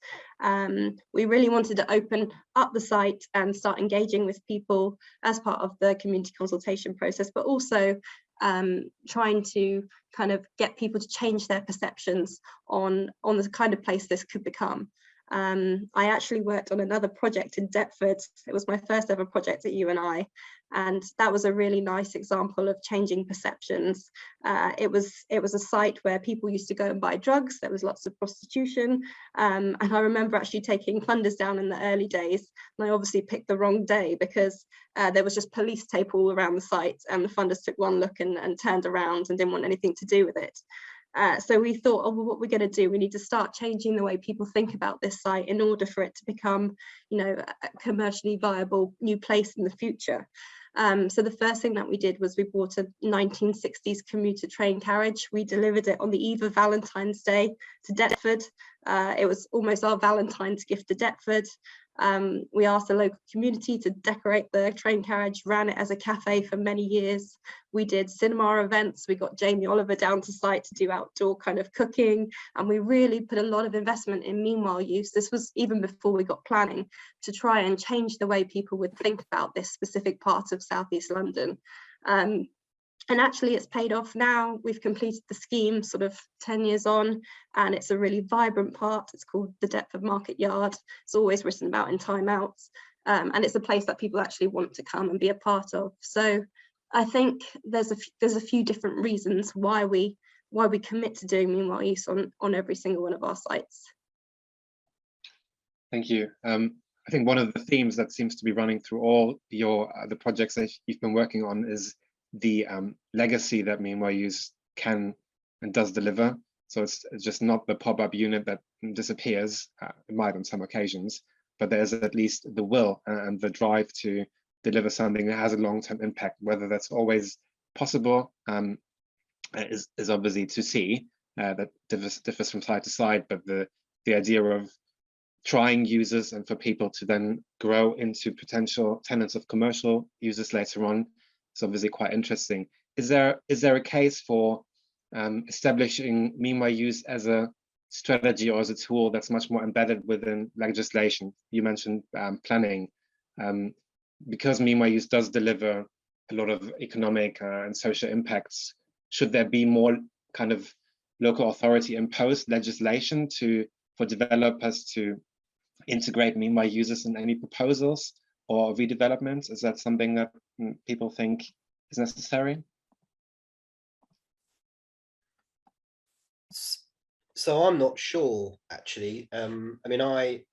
We really wanted to open up the site and start engaging with people as part of the community consultation process, but also trying to kind of get people to change their perceptions on the kind of place this could become. I actually worked on another project in Deptford. It was my first ever project at UNI, and that was a really nice example of changing perceptions. It was a site where people used to go and buy drugs. There was lots of prostitution, and I remember actually taking funders down in the early days, and I obviously picked the wrong day because there was just police tape all around the site, and the funders took one look and turned around and didn't want anything to do with it. So we thought, oh, well, what we're going to do, we need to start changing the way people think about this site in order for it to become, you know, a commercially viable new place in the future. So the first thing that we did was we bought a 1960s commuter train carriage. We delivered it on the eve of Valentine's Day to Deptford. It was almost our Valentine's gift to Deptford. We asked the local community to decorate the train carriage, ran it as a cafe for many years. We did cinema events. We got Jamie Oliver down to site to do outdoor kind of cooking. And we really put a lot of investment in meanwhile use. This was even before we got planning, to try and change the way people would think about this specific part of Southeast London. And actually it's paid off now. We've completed the scheme sort of 10 years on, and it's a really vibrant part. It's called the Deptford Market Yard. It's always written about in Time Outs, and it's a place that people actually want to come and be a part of. So I think there's a few different reasons why we commit to doing meanwhile use on every single one of our sites. Thank you. I think one of the themes that seems to be running through all your the projects that you've been working on is the legacy that meanwhile use can and does deliver. So it's just not the pop-up unit that disappears. It might on some occasions, but there's at least the will and the drive to deliver something that has a long-term impact. Whether that's always possible is obviously to see. That differs from side to side, but the idea of trying users and for people to then grow into potential tenants of commercial users later on, it's obviously quite interesting. Is there a case for establishing meanwhile use as a strategy or as a tool that's much more embedded within legislation? You mentioned planning, because meanwhile use does deliver a lot of economic and social impacts. Should there be more kind of local authority imposed legislation for developers to integrate meanwhile users in any proposals or redevelopments? Is that something that people think is necessary? So I'm not sure, actually. I mean,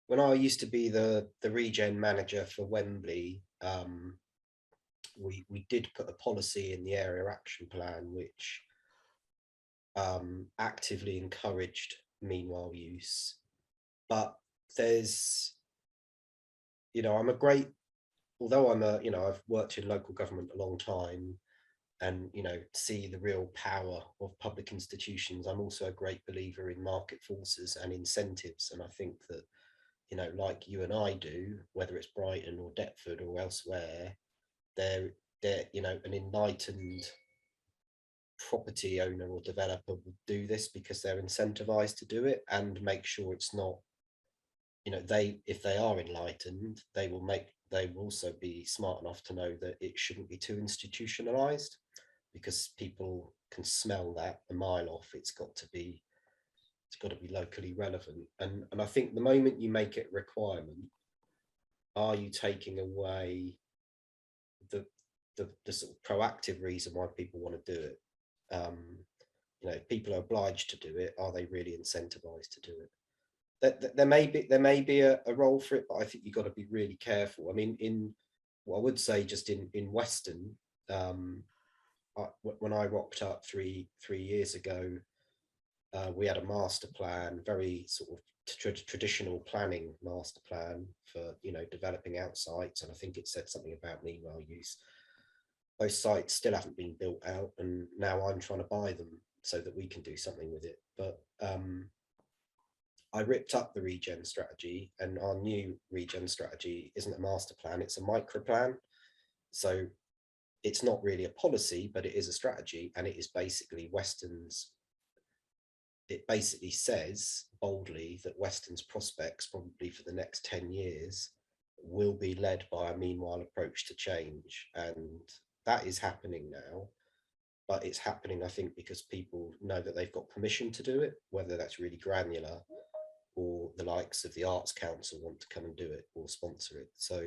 when I used to be the regen manager for Wembley, we did put a policy in the area action plan which actively encouraged meanwhile use. But there's, you know, although I've worked in local government a long time and, you know, see the real power of public institutions, I'm also a great believer in market forces and incentives. And I think that, you know, like you and I do, whether it's Brighton or Deptford or elsewhere, they're you know, an enlightened property owner or developer would do this because they're incentivized to do it and make sure it's not, you know, if they are enlightened, they will also be smart enough to know that it shouldn't be too institutionalized, because people can smell that a mile off. It's got to be locally relevant. And I think the moment you make it a requirement, are you taking away the sort of proactive reason why people want to do it? You know, if people are obliged to do it, are they really incentivized to do it? There may be a role for it, but I think you've got to be really careful. I mean, I would say just in Weston, when I rocked up three years ago, we had a master plan, very sort of traditional planning master plan for, you know, developing out sites, and I think it said something about meanwhile use. Those sites still haven't been built out, and now I'm trying to buy them so that we can do something with it. But I ripped up the regen strategy, and our new regen strategy isn't a master plan, it's a micro plan. So it's not really a policy, but it is a strategy, and it is basically it basically says boldly that Weston's prospects probably for the next 10 years will be led by a meanwhile approach to change. And that is happening now, but it's happening, I think, because people know that they've got permission to do it, whether that's really granular or the likes of the Arts Council want to come and do it or sponsor it. So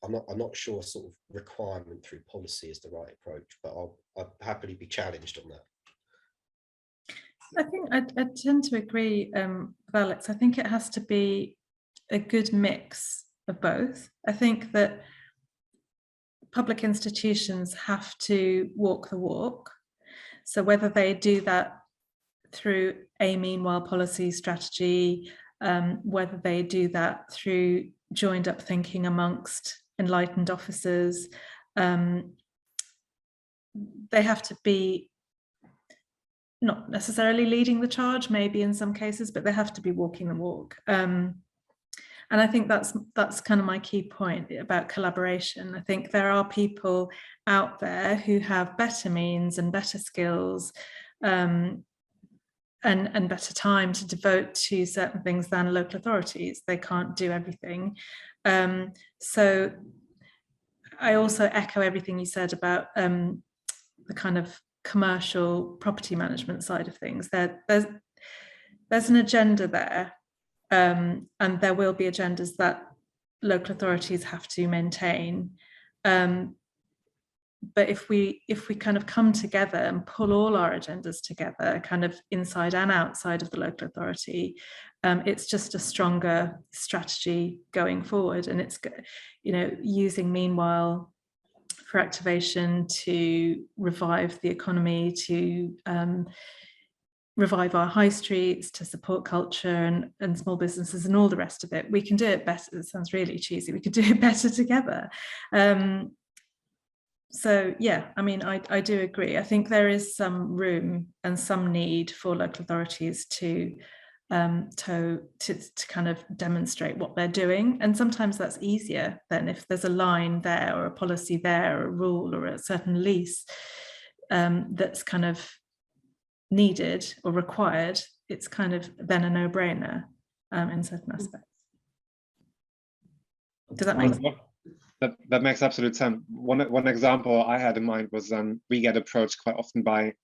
I'm not sure sort of requirement through policy is the right approach, but I'll happily be challenged on that. I think I tend to agree with Alex. I think it has to be a good mix of both. I think that public institutions have to walk the walk, So whether they do that through a meanwhile policy strategy, whether they do that through joined up thinking amongst enlightened officers, they have to be not necessarily leading the charge, maybe in some cases, but they have to be walking the walk. And I think that's kind of my key point about collaboration. I think there are people out there who have better means and better skills and better time to devote to certain things than local authorities. They can't do everything. So I also echo everything you said about the kind of commercial property management side of things. There's an agenda there, and there will be agendas that local authorities have to maintain. But if we kind of come together and pull all our agendas together, kind of inside and outside of the local authority, it's just a stronger strategy going forward. And it's, you know, using meanwhile for activation to revive the economy, to revive our high streets, to support culture and small businesses and all the rest of it. We can do it better. It sounds really cheesy. We could do it better together. So yeah, I mean, I do agree. I think there is some room and some need for local authorities to kind of demonstrate what they're doing, and sometimes that's easier than if there's a line there or a policy there or a rule or a certain lease that's kind of needed or required. It's kind of then a no-brainer in certain aspects. Does that make sense? That makes absolute sense. One example I had in mind was we get approached quite often by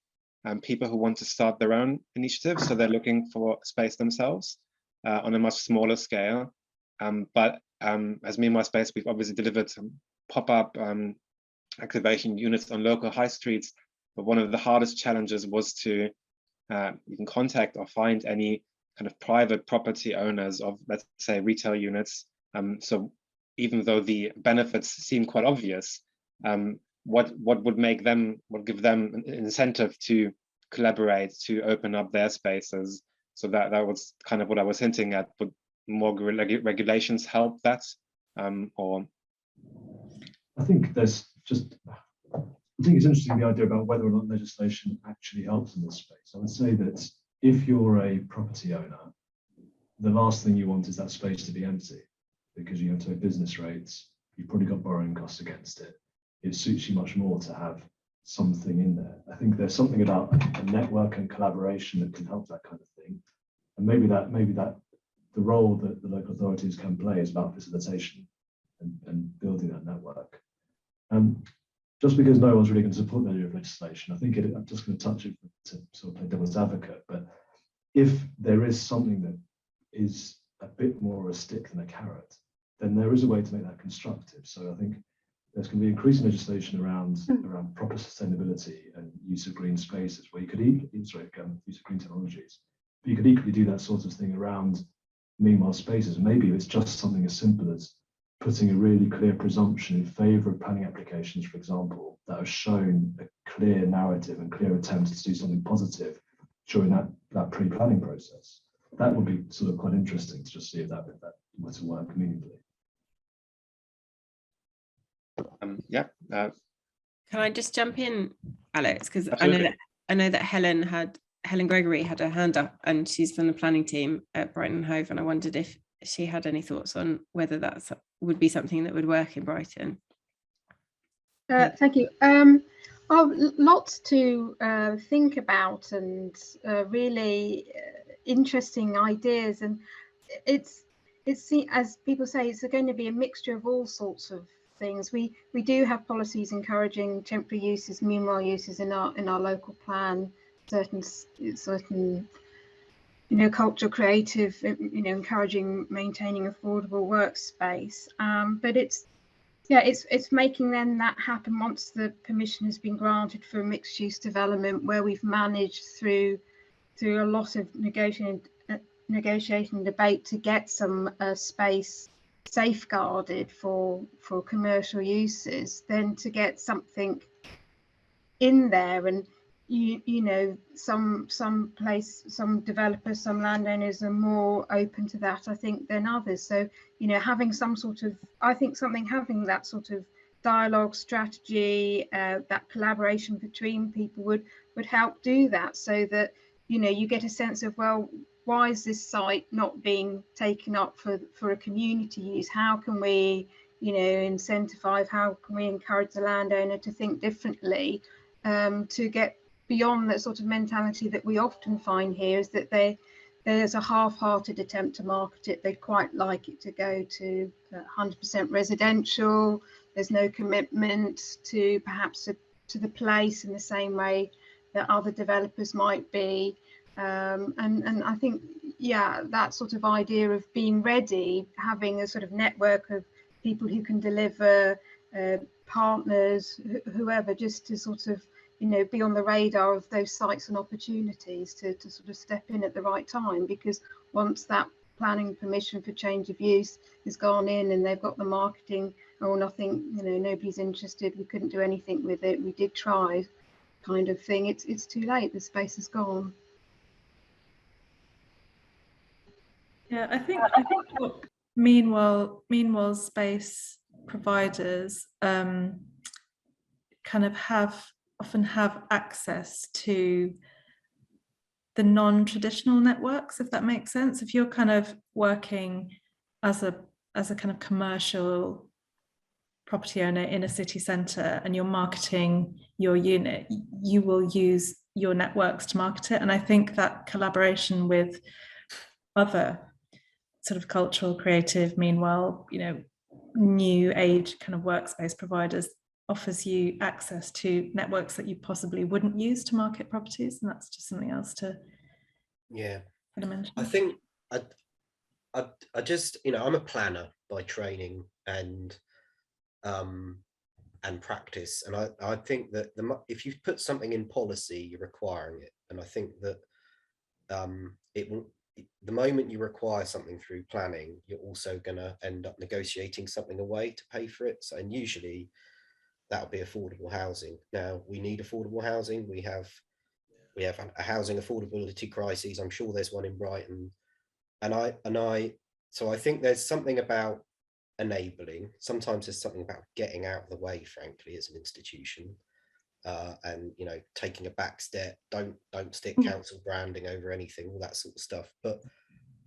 people who want to start their own initiatives. So they're looking for space themselves on a much smaller scale. But as Meanwhile Space, we've obviously delivered some pop-up activation units on local high streets. But one of the hardest challenges was to even contact or find any kind of private property owners of, let's say, retail units. So even though the benefits seem quite obvious, what would make them, what give them an incentive to collaborate, to open up their spaces? So that was kind of what I was hinting at. Would more regulations help that, or? I think there's just, I think it's interesting, the idea about whether or not legislation actually helps in this space. I would say that if you're a property owner, the last thing you want is that space to be empty, because you have to pay business rates, you've probably got borrowing costs against it. It suits you much more to have something in there. I think there's something about a network and collaboration that can help that kind of thing. And maybe that the role that the local authorities can play is about facilitation and building that network. Just because no one's really going to support the idea of legislation, I think I'm just going to touch it to sort of play devil's advocate, but if there is something that is a bit more a stick than a carrot, then there is a way to make that constructive. So I think there's going to be increasing legislation around proper sustainability and use of green spaces, where you could use of green technologies. But you could equally do that sort of thing around meanwhile spaces. Maybe it's just something as simple as putting a really clear presumption in favour of planning applications, for example, that have shown a clear narrative and clear attempts to do something positive during that pre-planning process. That would be sort of quite interesting to just see if that were to work meaningfully. Yeah. Can I just jump in, Alex? Because I know that Helen Gregory had her hand up, and she's from the planning team at Brighton and Hove, and I wondered if she had any thoughts on whether that would be something that would work in Brighton. Thank you. Lots to think about, and really interesting ideas. And it's as people say, it's going to be a mixture of all sorts of things. We do have policies encouraging temporary uses, meanwhile uses in our local plan. Certain culture, creative, encouraging maintaining affordable workspace. But it's making then that happen once the permission has been granted for a mixed-use development, where we've managed through a lot of negotiation and debate to get some space safeguarded for commercial uses, then to get something in there. And you know, some developers, some landowners are more open to that, I think, than others. So, you know, having some sort of, I think having that sort of dialogue strategy, that collaboration between people would help do that, so that, you know, you get a sense of, well, why is this site not being taken up for a community use? How can we, you know, incentivize, how can we encourage the landowner to think differently, to get beyond that sort of mentality that we often find here, is that there's a half-hearted attempt to market it. They'd quite like it to go to 100% residential. There's no commitment to perhaps to the place in the same way that other developers might be. And I think, yeah, that sort of idea of being ready, having a sort of network of people who can deliver, partners, whoever, just to sort of, you know, be on the radar of those sites and opportunities to sort of step in at the right time. Because once that planning permission for change of use has gone in and they've got the marketing, oh, nothing, you know, nobody's interested, we couldn't do anything with it, we did try, kind of thing, it's too late, the space is gone. Yeah, I think what meanwhile space providers kind of often have access to the non-traditional networks, if that makes sense. If you're kind of working as a kind of commercial property owner in a city centre and you're marketing your unit, you will use your networks to market it. And I think that collaboration with other sort of cultural, creative, meanwhile, you know, new age kind of workspace providers offers you access to networks that you possibly wouldn't use to market properties, and that's just something else to mention. I think I just, you know, I'm a planner by training and practice, and I think that if you put something in policy, you're requiring it, and I think that it will. The moment you require something through planning, you're also going to end up negotiating something away to pay for it. So, and usually that'll be affordable housing. Now, we need affordable housing. We have a housing affordability crisis. I'm sure there's one in Brighton, so I think there's something about enabling. Sometimes there's something about getting out of the way, frankly, as an institution. And, you know, taking a back step, don't stick council branding over anything, all that sort of stuff. But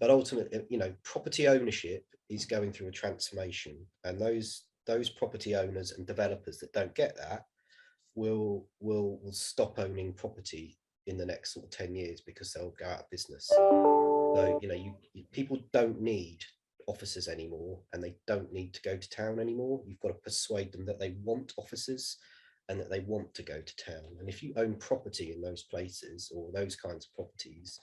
ultimately, you know, property ownership is going through a transformation, and those property owners and developers that don't get that will stop owning property in the next sort of 10 years because they'll go out of business. So, you know, people don't need offices anymore, and they don't need to go to town anymore. You've got to persuade them that they want offices and that they want to go to town. And if you own property in those places, or those kinds of properties,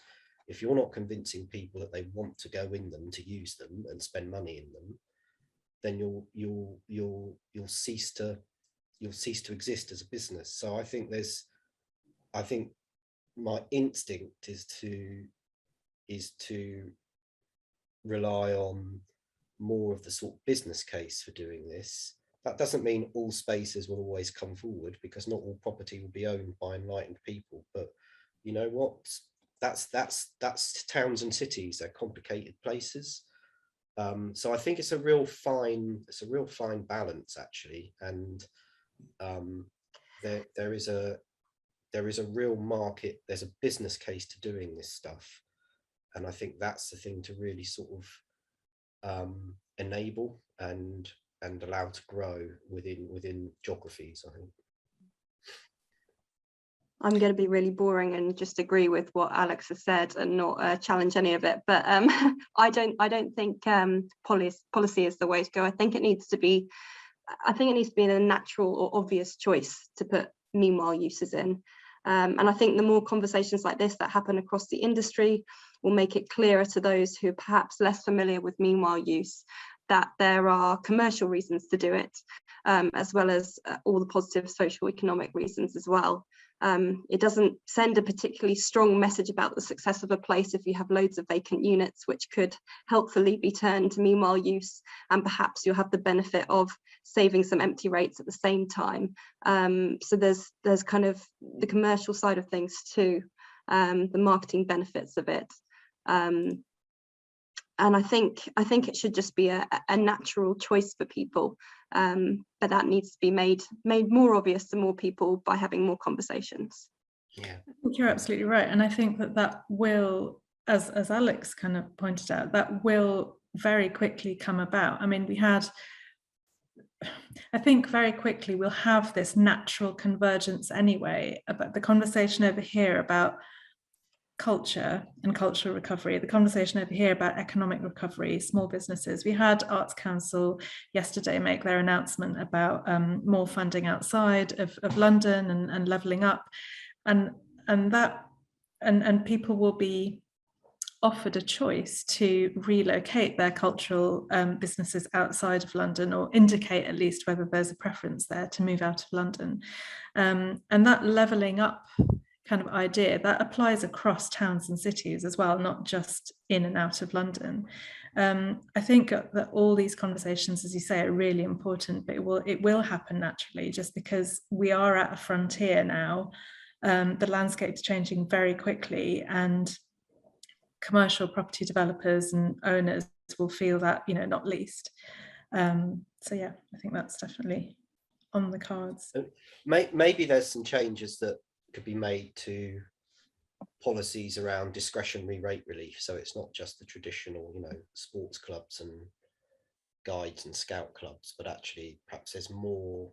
if you're not convincing people that they want to go in them, to use them and spend money in them, then you'll cease to exist as a business. So I think my instinct is to rely on more of the sort of business case for doing this. That doesn't mean all spaces will always come forward, because not all property will be owned by enlightened people. But you know what? That's towns and cities. They're complicated places. So I think it's a real fine balance, actually. And there is a real market. There's a business case to doing this stuff, and I think that's the thing to really sort of enable and allow to grow within geographies, I think. I'm going to be really boring and just agree with what Alex has said and not challenge any of it. But I don't think policy is the way to go. I think it needs to be a natural or obvious choice to put meanwhile uses in. And I think the more conversations like this that happen across the industry will make it clearer to those who are perhaps less familiar with meanwhile use that there are commercial reasons to do it, as well as all the positive social economic reasons as well. It doesn't send a particularly strong message about the success of a place if you have loads of vacant units, which could helpfully be turned to meanwhile use, and perhaps you'll have the benefit of saving some empty rates at the same time. So there's kind of the commercial side of things too, the marketing benefits of it. And I think it should just be a natural choice for people, but that needs to be made more obvious to more people by having more conversations. Yeah, I think you're absolutely right, and I think that will, as Alex kind of pointed out, that will very quickly come about. I mean, I think very quickly we'll have this natural convergence anyway about the conversation over here about culture and cultural recovery, the conversation over here about economic recovery, small businesses. We had Arts Council yesterday make their announcement about more funding outside of London and levelling up, and people will be offered a choice to relocate their cultural businesses outside of London, or indicate at least whether there's a preference there to move out of London. And that levelling up kind of idea, that applies across towns and cities as well, not just in and out of London. I think that all these conversations, as you say, are really important, but it will happen naturally, just because we are at a frontier now. The landscape's changing very quickly, and commercial property developers and owners will feel that, not least. So yeah, I think that's definitely on the cards. Maybe there's some changes that could be made to policies around discretionary rate relief, so it's not just the traditional sports clubs and guides and scout clubs, but actually perhaps there's more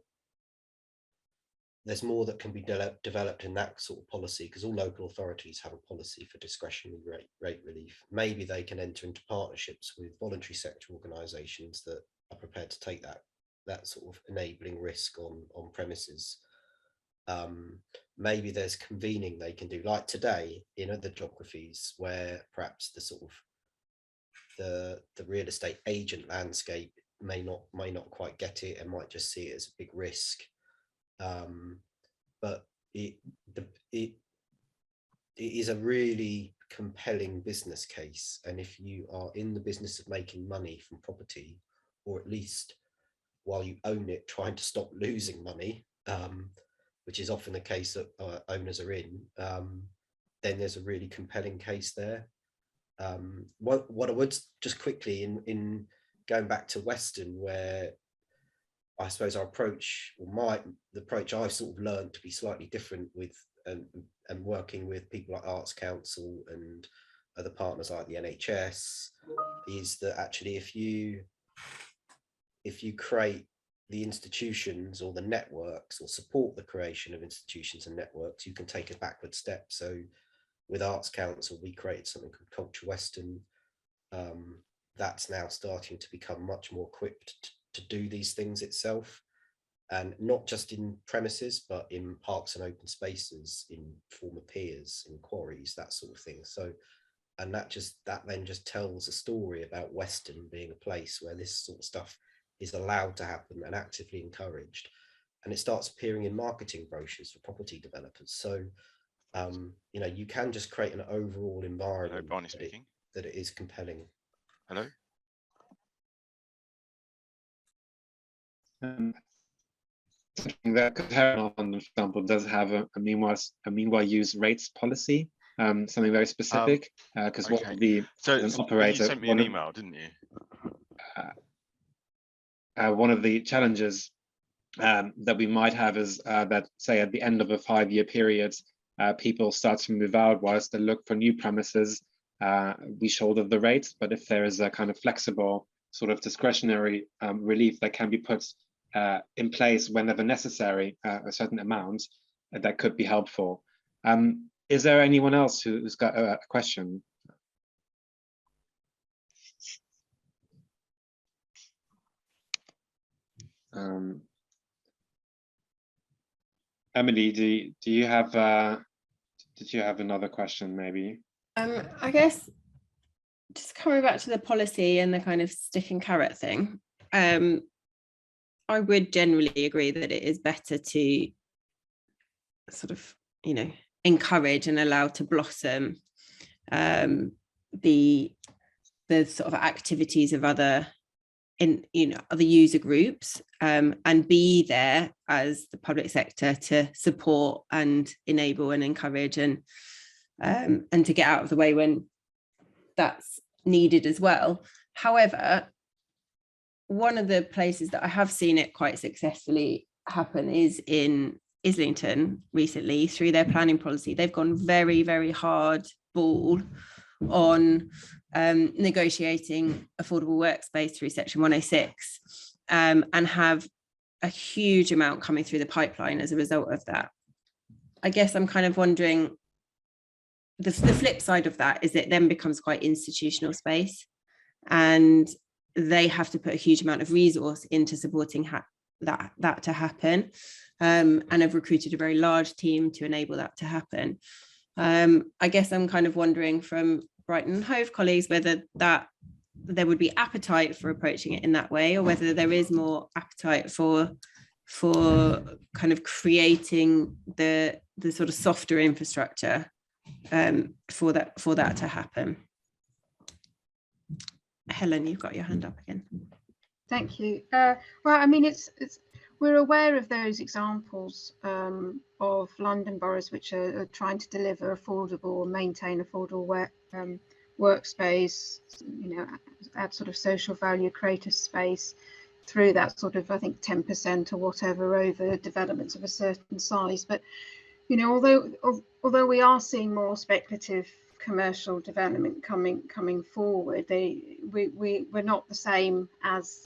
that can be developed in that sort of policy, because all local authorities have a policy for discretionary rate relief. Maybe they can enter into partnerships with voluntary sector organisations that are prepared to take that sort of enabling risk on premises. Maybe there's convening they can do, like today in other geographies, where perhaps the sort of the real estate agent landscape may not quite get it and might just see it as a big risk. But it is a really compelling business case, and if you are in the business of making money from property, or at least while you own it, trying to stop losing money, which is often the case that owners are in, then there's a really compelling case there. What I would just quickly, in going back to Western, where I suppose our approach, or the approach I've sort of learned to be slightly different with, and working with people like Arts Council and other partners like the NHS, is that actually if you create the institutions or the networks, or support the creation of institutions and networks, you can take a backward step. So with Arts Council, we created something called Culture Western. That's now starting to become much more equipped to do these things itself, and not just in premises, but in parks and open spaces, in former piers, in quarries, that sort of thing. So, and that then just tells a story about Western being a place where this sort of stuff is allowed to happen and actively encouraged, and it starts appearing in marketing brochures for property developers. So you can just create an overall environment. Hello, Barney speaking. That it is compelling. Hello. That Peril, for example, does have a meanwhile use rates policy, something very specific, because what would be an operator. You sent me an email, didn't you? One of the challenges that we might have is that, say, at the end of a 5-year period, people start to move out whilst they look for new premises. We shoulder the rates, but if there is a kind of flexible sort of discretionary relief that can be put in place whenever necessary, a certain amount, that could be helpful. Is there anyone else who's got a question? Emily, do you have did you have another question maybe? I guess just coming back to the policy and the kind of stick and carrot thing, I would generally agree that it is better to sort of encourage and allow to blossom the sort of activities of other user groups, and be there as the public sector to support and enable and encourage and to get out of the way when that's needed as well. However, one of the places that I have seen it quite successfully happen is in Islington recently. Through their planning policy, they've gone very, very hard ball on negotiating affordable workspace through Section 106, and have a huge amount coming through the pipeline as a result of that. I guess I'm kind of wondering, the flip side of that is it then becomes quite institutional space, and they have to put a huge amount of resource into supporting that to happen, and have recruited a very large team to enable that to happen. I guess I'm kind of wondering from Brighton and Hove colleagues whether that there would be appetite for approaching it in that way, or whether there is more appetite for kind of creating the sort of softer infrastructure for that to happen. Helen, you've got your hand up again. Thank you. Well, I mean, we're aware of those examples of London boroughs which are trying to deliver affordable or maintain affordable workspace, add sort of social value, creative space through that sort of, I think, 10% or whatever over developments of a certain size. But although we are seeing more speculative commercial development coming forward, we're not the same as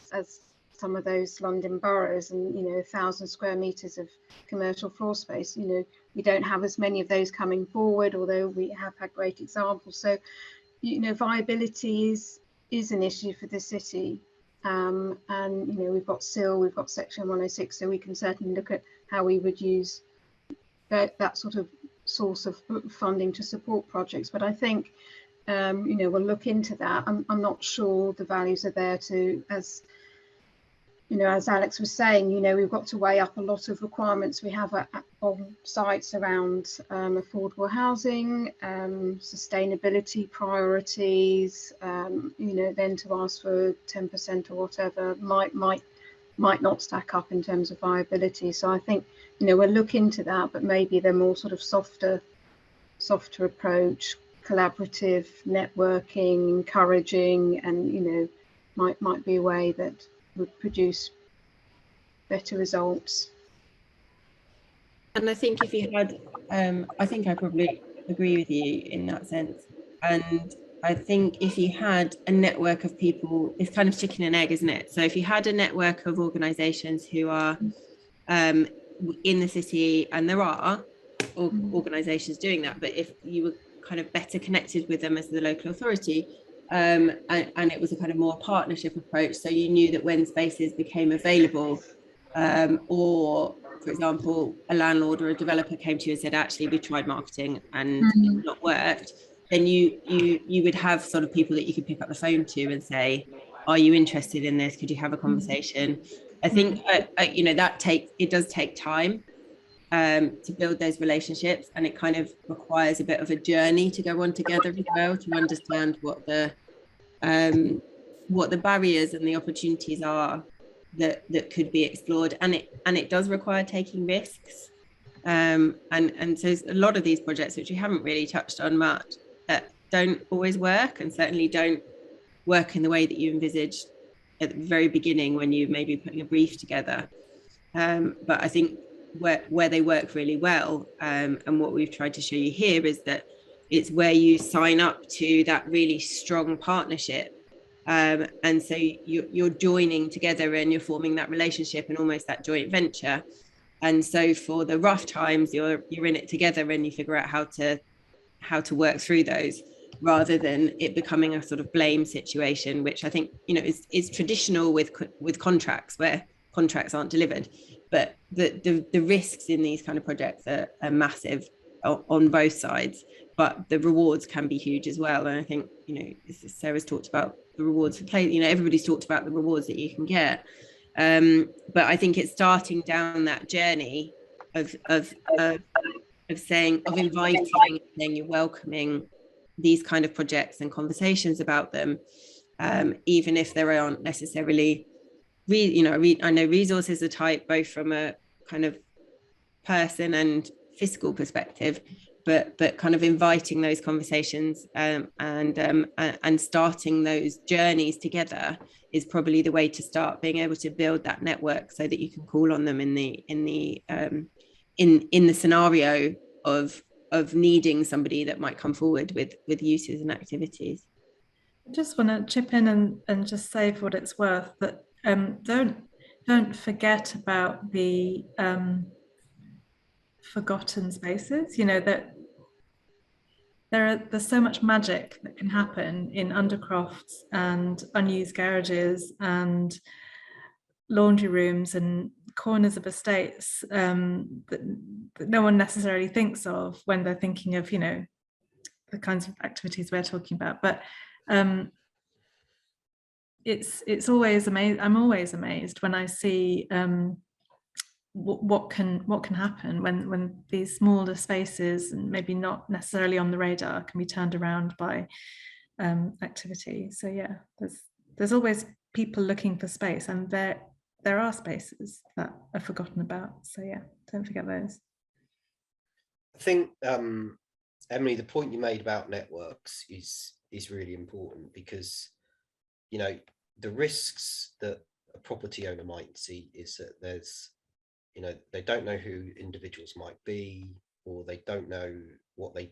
some of those London boroughs, and 1,000 square meters of commercial floor space. We don't have as many of those coming forward, although we have had great examples. So viability is an issue for the city, and we've got SIL, we've got Section 106, so we can certainly look at how we would use that sort of source of funding to support projects. But I think we'll look into that. I'm not sure the values are there to, as Alex was saying, we've got to weigh up a lot of requirements we have on sites around affordable housing, sustainability priorities, then to ask for 10% or whatever might not stack up in terms of viability. So I think we'll look into that, but maybe they're more sort of softer approach, collaborative, networking, encouraging, and might be a way that would produce better results. And I think if you had, I think I probably agree with you in that sense. And I think if you had a network of people, it's kind of chicken and egg, isn't it? So if you had a network of organisations who are in the city, and there are organisations doing that, but if you were kind of better connected with them as the local authority, and it was a kind of more partnership approach, so you knew that when spaces became available, or for example, a landlord or a developer came to you and said, actually, we tried marketing and it's not worked, then you would have sort of people that you could pick up the phone to and say, are you interested in this? Could you have a conversation? I think it does take time to build those relationships, and it kind of requires a bit of a journey to go on together as well, to understand what the barriers and the opportunities are that could be explored, and it does require taking risks, and so a lot of these projects, which we haven't really touched on much, don't always work, and certainly don't work in the way that you envisaged at the very beginning when you may be putting a brief together, but I think where they work really well, and what we've tried to show you here is that it's where you sign up to that really strong partnership, and so you're joining together and you're forming that relationship and almost that joint venture, and so for the rough times you're in it together and you figure out how to work through those, rather than it becoming a sort of blame situation, which I think is traditional with contracts, where contracts aren't delivered. But the risks in these kind of projects are massive on both sides, but the rewards can be huge as well. And I think, Sarah's talked about the rewards for play, everybody's talked about the rewards that you can get. But I think it's starting down that journey of of inviting, saying you're welcoming these kind of projects and conversations about them, even if there aren't necessarily, I know resources are tight, both from a kind of person and fiscal perspective, but kind of inviting those conversations and starting those journeys together is probably the way to start, being able to build that network so that you can call on them in the scenario of needing somebody that might come forward with uses and activities. I just want to chip in and just say, for what it's worth, that don't forget about the forgotten spaces. You know, that there's so much magic that can happen in undercrofts and unused garages and laundry rooms and corners of estates that no one necessarily thinks of when they're thinking of, you know, the kinds of activities we're talking about. But it's always amazing. I'm always amazed when I see what can happen when these smaller spaces, and maybe not necessarily on the radar, can be turned around by activity. So yeah, there's always people looking for space, and there are spaces that are forgotten about. So yeah, don't forget those. I think Emily, the point you made about networks is really important, because, you know, the risks that a property owner might see is that there's, you know, they don't know who individuals might be, or they don't know what they're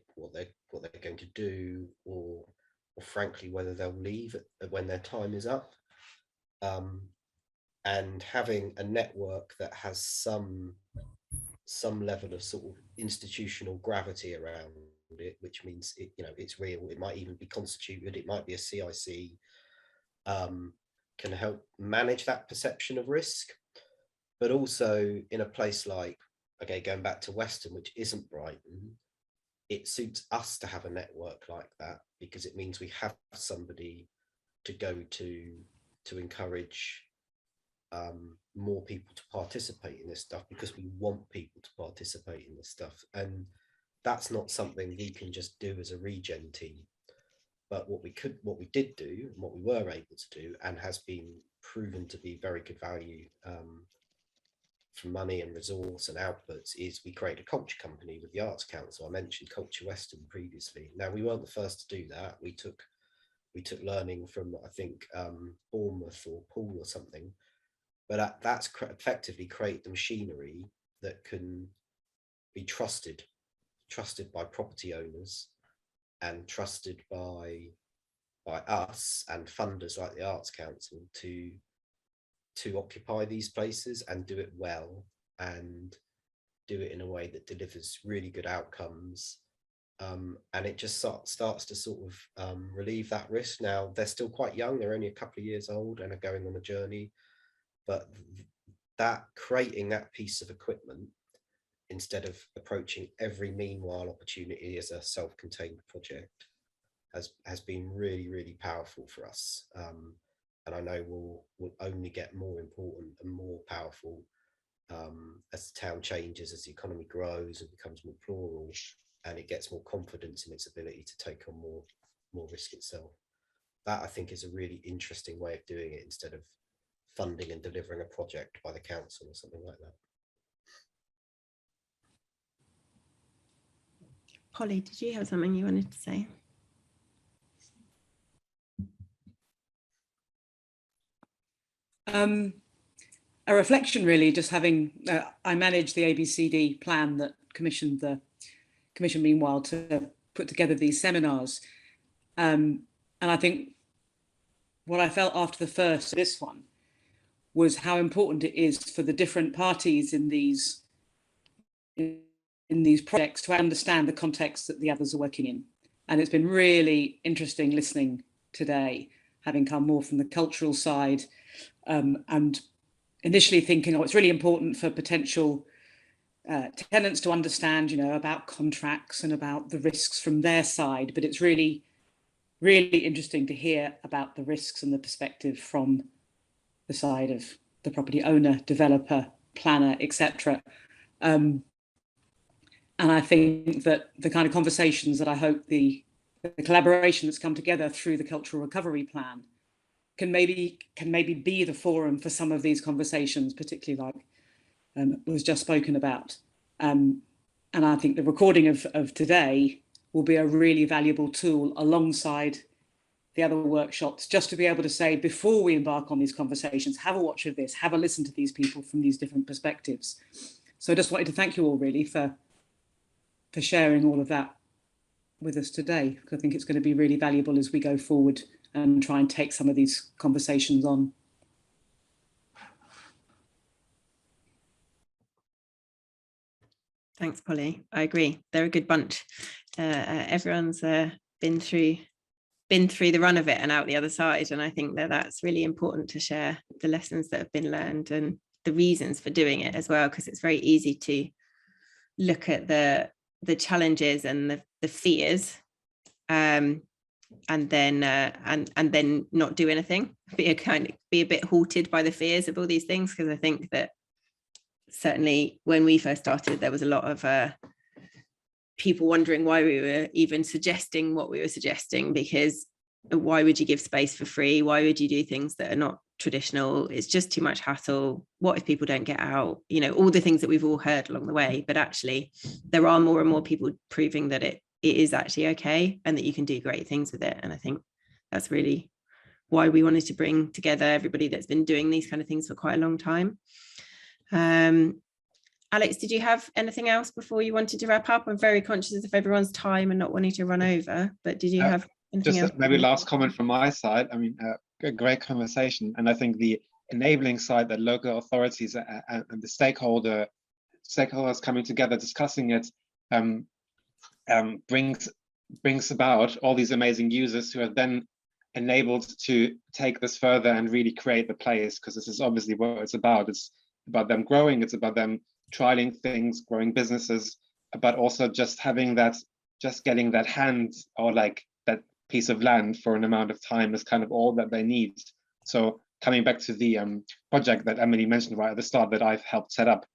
going to do, or frankly whether they'll leave when their time is up. And having a network that has some level of sort of institutional gravity around it, which means it, you know, it's real. It might even be constituted. It might be a CIC. Can help manage that perception of risk. But also in a place like, okay, going back to Weston, which isn't Brighton, it suits us to have a network like that, because it means we have somebody to go to encourage more people to participate in this stuff, because we want people to participate in this stuff. And that's not something we can just do as a regen team. But what we did do, and what we were able to do, and has been proven to be very good value for money and resource and outputs, is we created a culture company with the Arts Council. I mentioned Culture Weston previously. Now, we weren't the first to do that. We took learning from, I think, Bournemouth or Poole or something. But that's effectively create the machinery that can be trusted by property owners, and trusted by us and funders like the Arts Council to occupy these places and do it well, and do it in a way that delivers really good outcomes. And it just starts to sort of relieve that risk. Now, they're still quite young. They're only a couple of years old and are going on a journey. But that creating that piece of equipment, instead of approaching every meanwhile opportunity as a self-contained project, has been really, really powerful for us. And I know will only get more important and more powerful as the town changes, as the economy grows and becomes more plural, and it gets more confidence in its ability to take on more risk itself. That, I think, is a really interesting way of doing it, instead of funding and delivering a project by the council or something like that. Polly, did you have something you wanted to say? A reflection, really, just having, I manage the ABCD plan that commissioned the commission, meanwhile, to put together these seminars. And I think what I felt after the first, this one, was how important it is for the different parties in these projects to understand the context that the others are working in. And it's been really interesting listening today, having come more from the cultural side, and initially thinking, oh, it's really important for potential tenants to understand, you know, about contracts and about the risks from their side. But it's really, really interesting to hear about the risks and the perspective from the side of the property owner, developer, planner, etc. And I think that the kind of conversations that I hope the collaboration that's come together through the Cultural Recovery Plan can maybe be the forum for some of these conversations, particularly like was just spoken about. And I think the recording of today will be a really valuable tool alongside the other workshops, just to be able to say, before we embark on these conversations, have a watch of this, have a listen to these people from these different perspectives. So I just wanted to thank you all really for sharing all of that with us today, because I think it's going to be really valuable as we go forward and try and take some of these conversations on. Thanks, Polly. I agree. They're a good bunch. Everyone's been through the run of it and out the other side. And I think that that's really important to share the lessons that have been learned and the reasons for doing it as well, because it's very easy to look at the challenges and the fears and then not do anything, be a bit halted by the fears of all these things. Because I think that certainly when we first started, there was a lot of people wondering why we were even suggesting what we were suggesting, because why would you give space for free? Why would you do things that are not traditional? It's just too much hassle. What if people don't get out? You know, all the things that we've all heard along the way. But actually, there are more and more people proving that it is actually okay and that you can do great things with it. And I think that's really why we wanted to bring together everybody that's been doing these kind of things for quite a long time. Alex, did you have anything else before you wanted to wrap up? I'm very conscious of everyone's time and not wanting to run over, but did you have anything else? Maybe last comment from my side. I mean, a great conversation. And I think the enabling side that local authorities and the stakeholders coming together, discussing it, brings about all these amazing users who are then enabled to take this further and really create the place, because this is obviously what it's about. It's about them growing, it's about them trialing things, growing businesses, but also just having that, just getting that hand or like that piece of land for an amount of time is kind of all that they need. So coming back to the project that Emily mentioned right at the start that I've helped set up,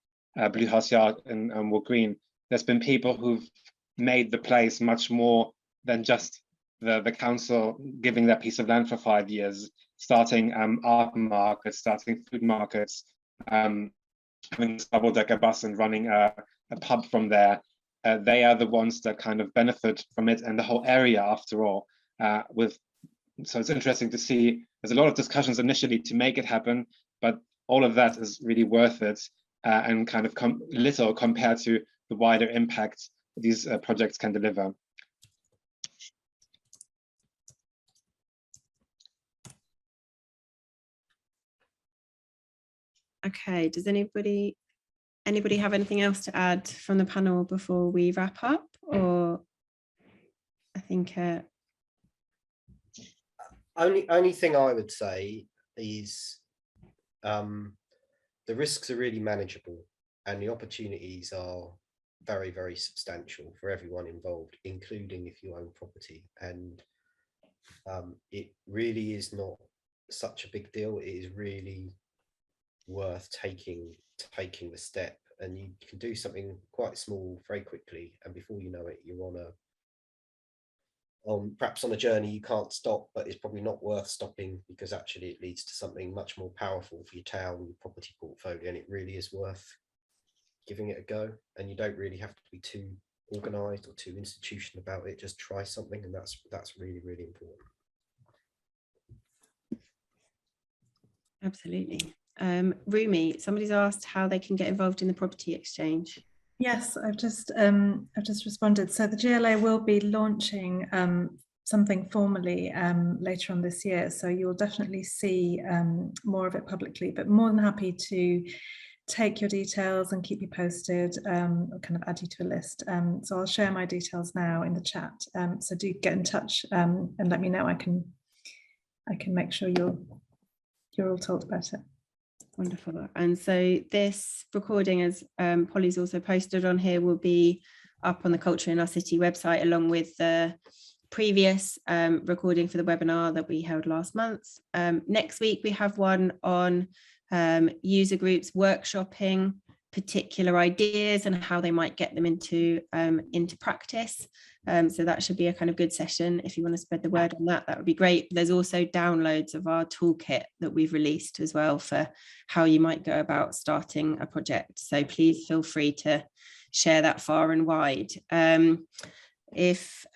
Blue House Yard in Wood Green, there's been people who've made the place much more than just the council giving that piece of land for 5 years, starting art markets, starting food markets, having this double-decker bus and running a pub from there. They are the ones that kind of benefit from it, and the whole area after all. So it's interesting to see there's a lot of discussions initially to make it happen, but all of that is really worth it and kind of little compared to the wider impact these projects can deliver. Okay, does anybody have anything else to add from the panel before we wrap up? Or I think only thing I would say is the risks are really manageable and the opportunities are very, very substantial for everyone involved, including if you own property. And it really is not such a big deal. It is really worth taking the step, and you can do something quite small very quickly, and before you know it, you're perhaps on a journey you can't stop, but it's probably not worth stopping, because actually it leads to something much more powerful for your town, your property portfolio, and it really is worth giving it a go. And you don't really have to be too organized or too institutional about it. Just try something, and that's really, really important. Absolutely. Rumi, somebody's asked how they can get involved in the property exchange. Yes, I've just responded. So the GLA will be launching something formally later on this year. So you'll definitely see more of it publicly, but more than happy to take your details and keep you posted, or kind of add you to a list. So I'll share my details now in the chat. So do get in touch and let me know. I can make sure you're all told about it. Wonderful. And so this recording, as Polly's also posted on here, will be up on the Culture in Our City website, along with the previous recording for the webinar that we held last month. Next week, we have one on user groups workshopping particular ideas and how they might get them into practice. So that should be a kind of good session. If you want to spread the word on that, that would be great. There's also downloads of our toolkit that we've released as well for how you might go about starting a project. So please feel free to share that far and wide. If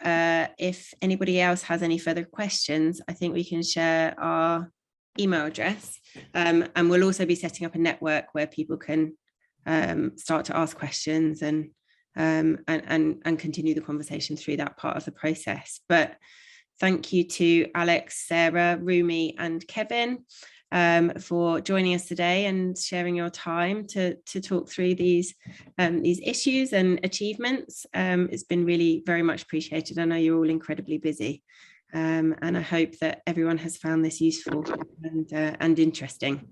anybody else has any further questions, I think we can share our email address, and we'll also be setting up a network where people can start to ask questions and continue the conversation through that part of the process. But thank you to Alex, Sarah, Rumi and Kevin for joining us today and sharing your time to talk through these issues and achievements. It's been really very much appreciated. I know you're all incredibly busy, and I hope that everyone has found this useful and interesting.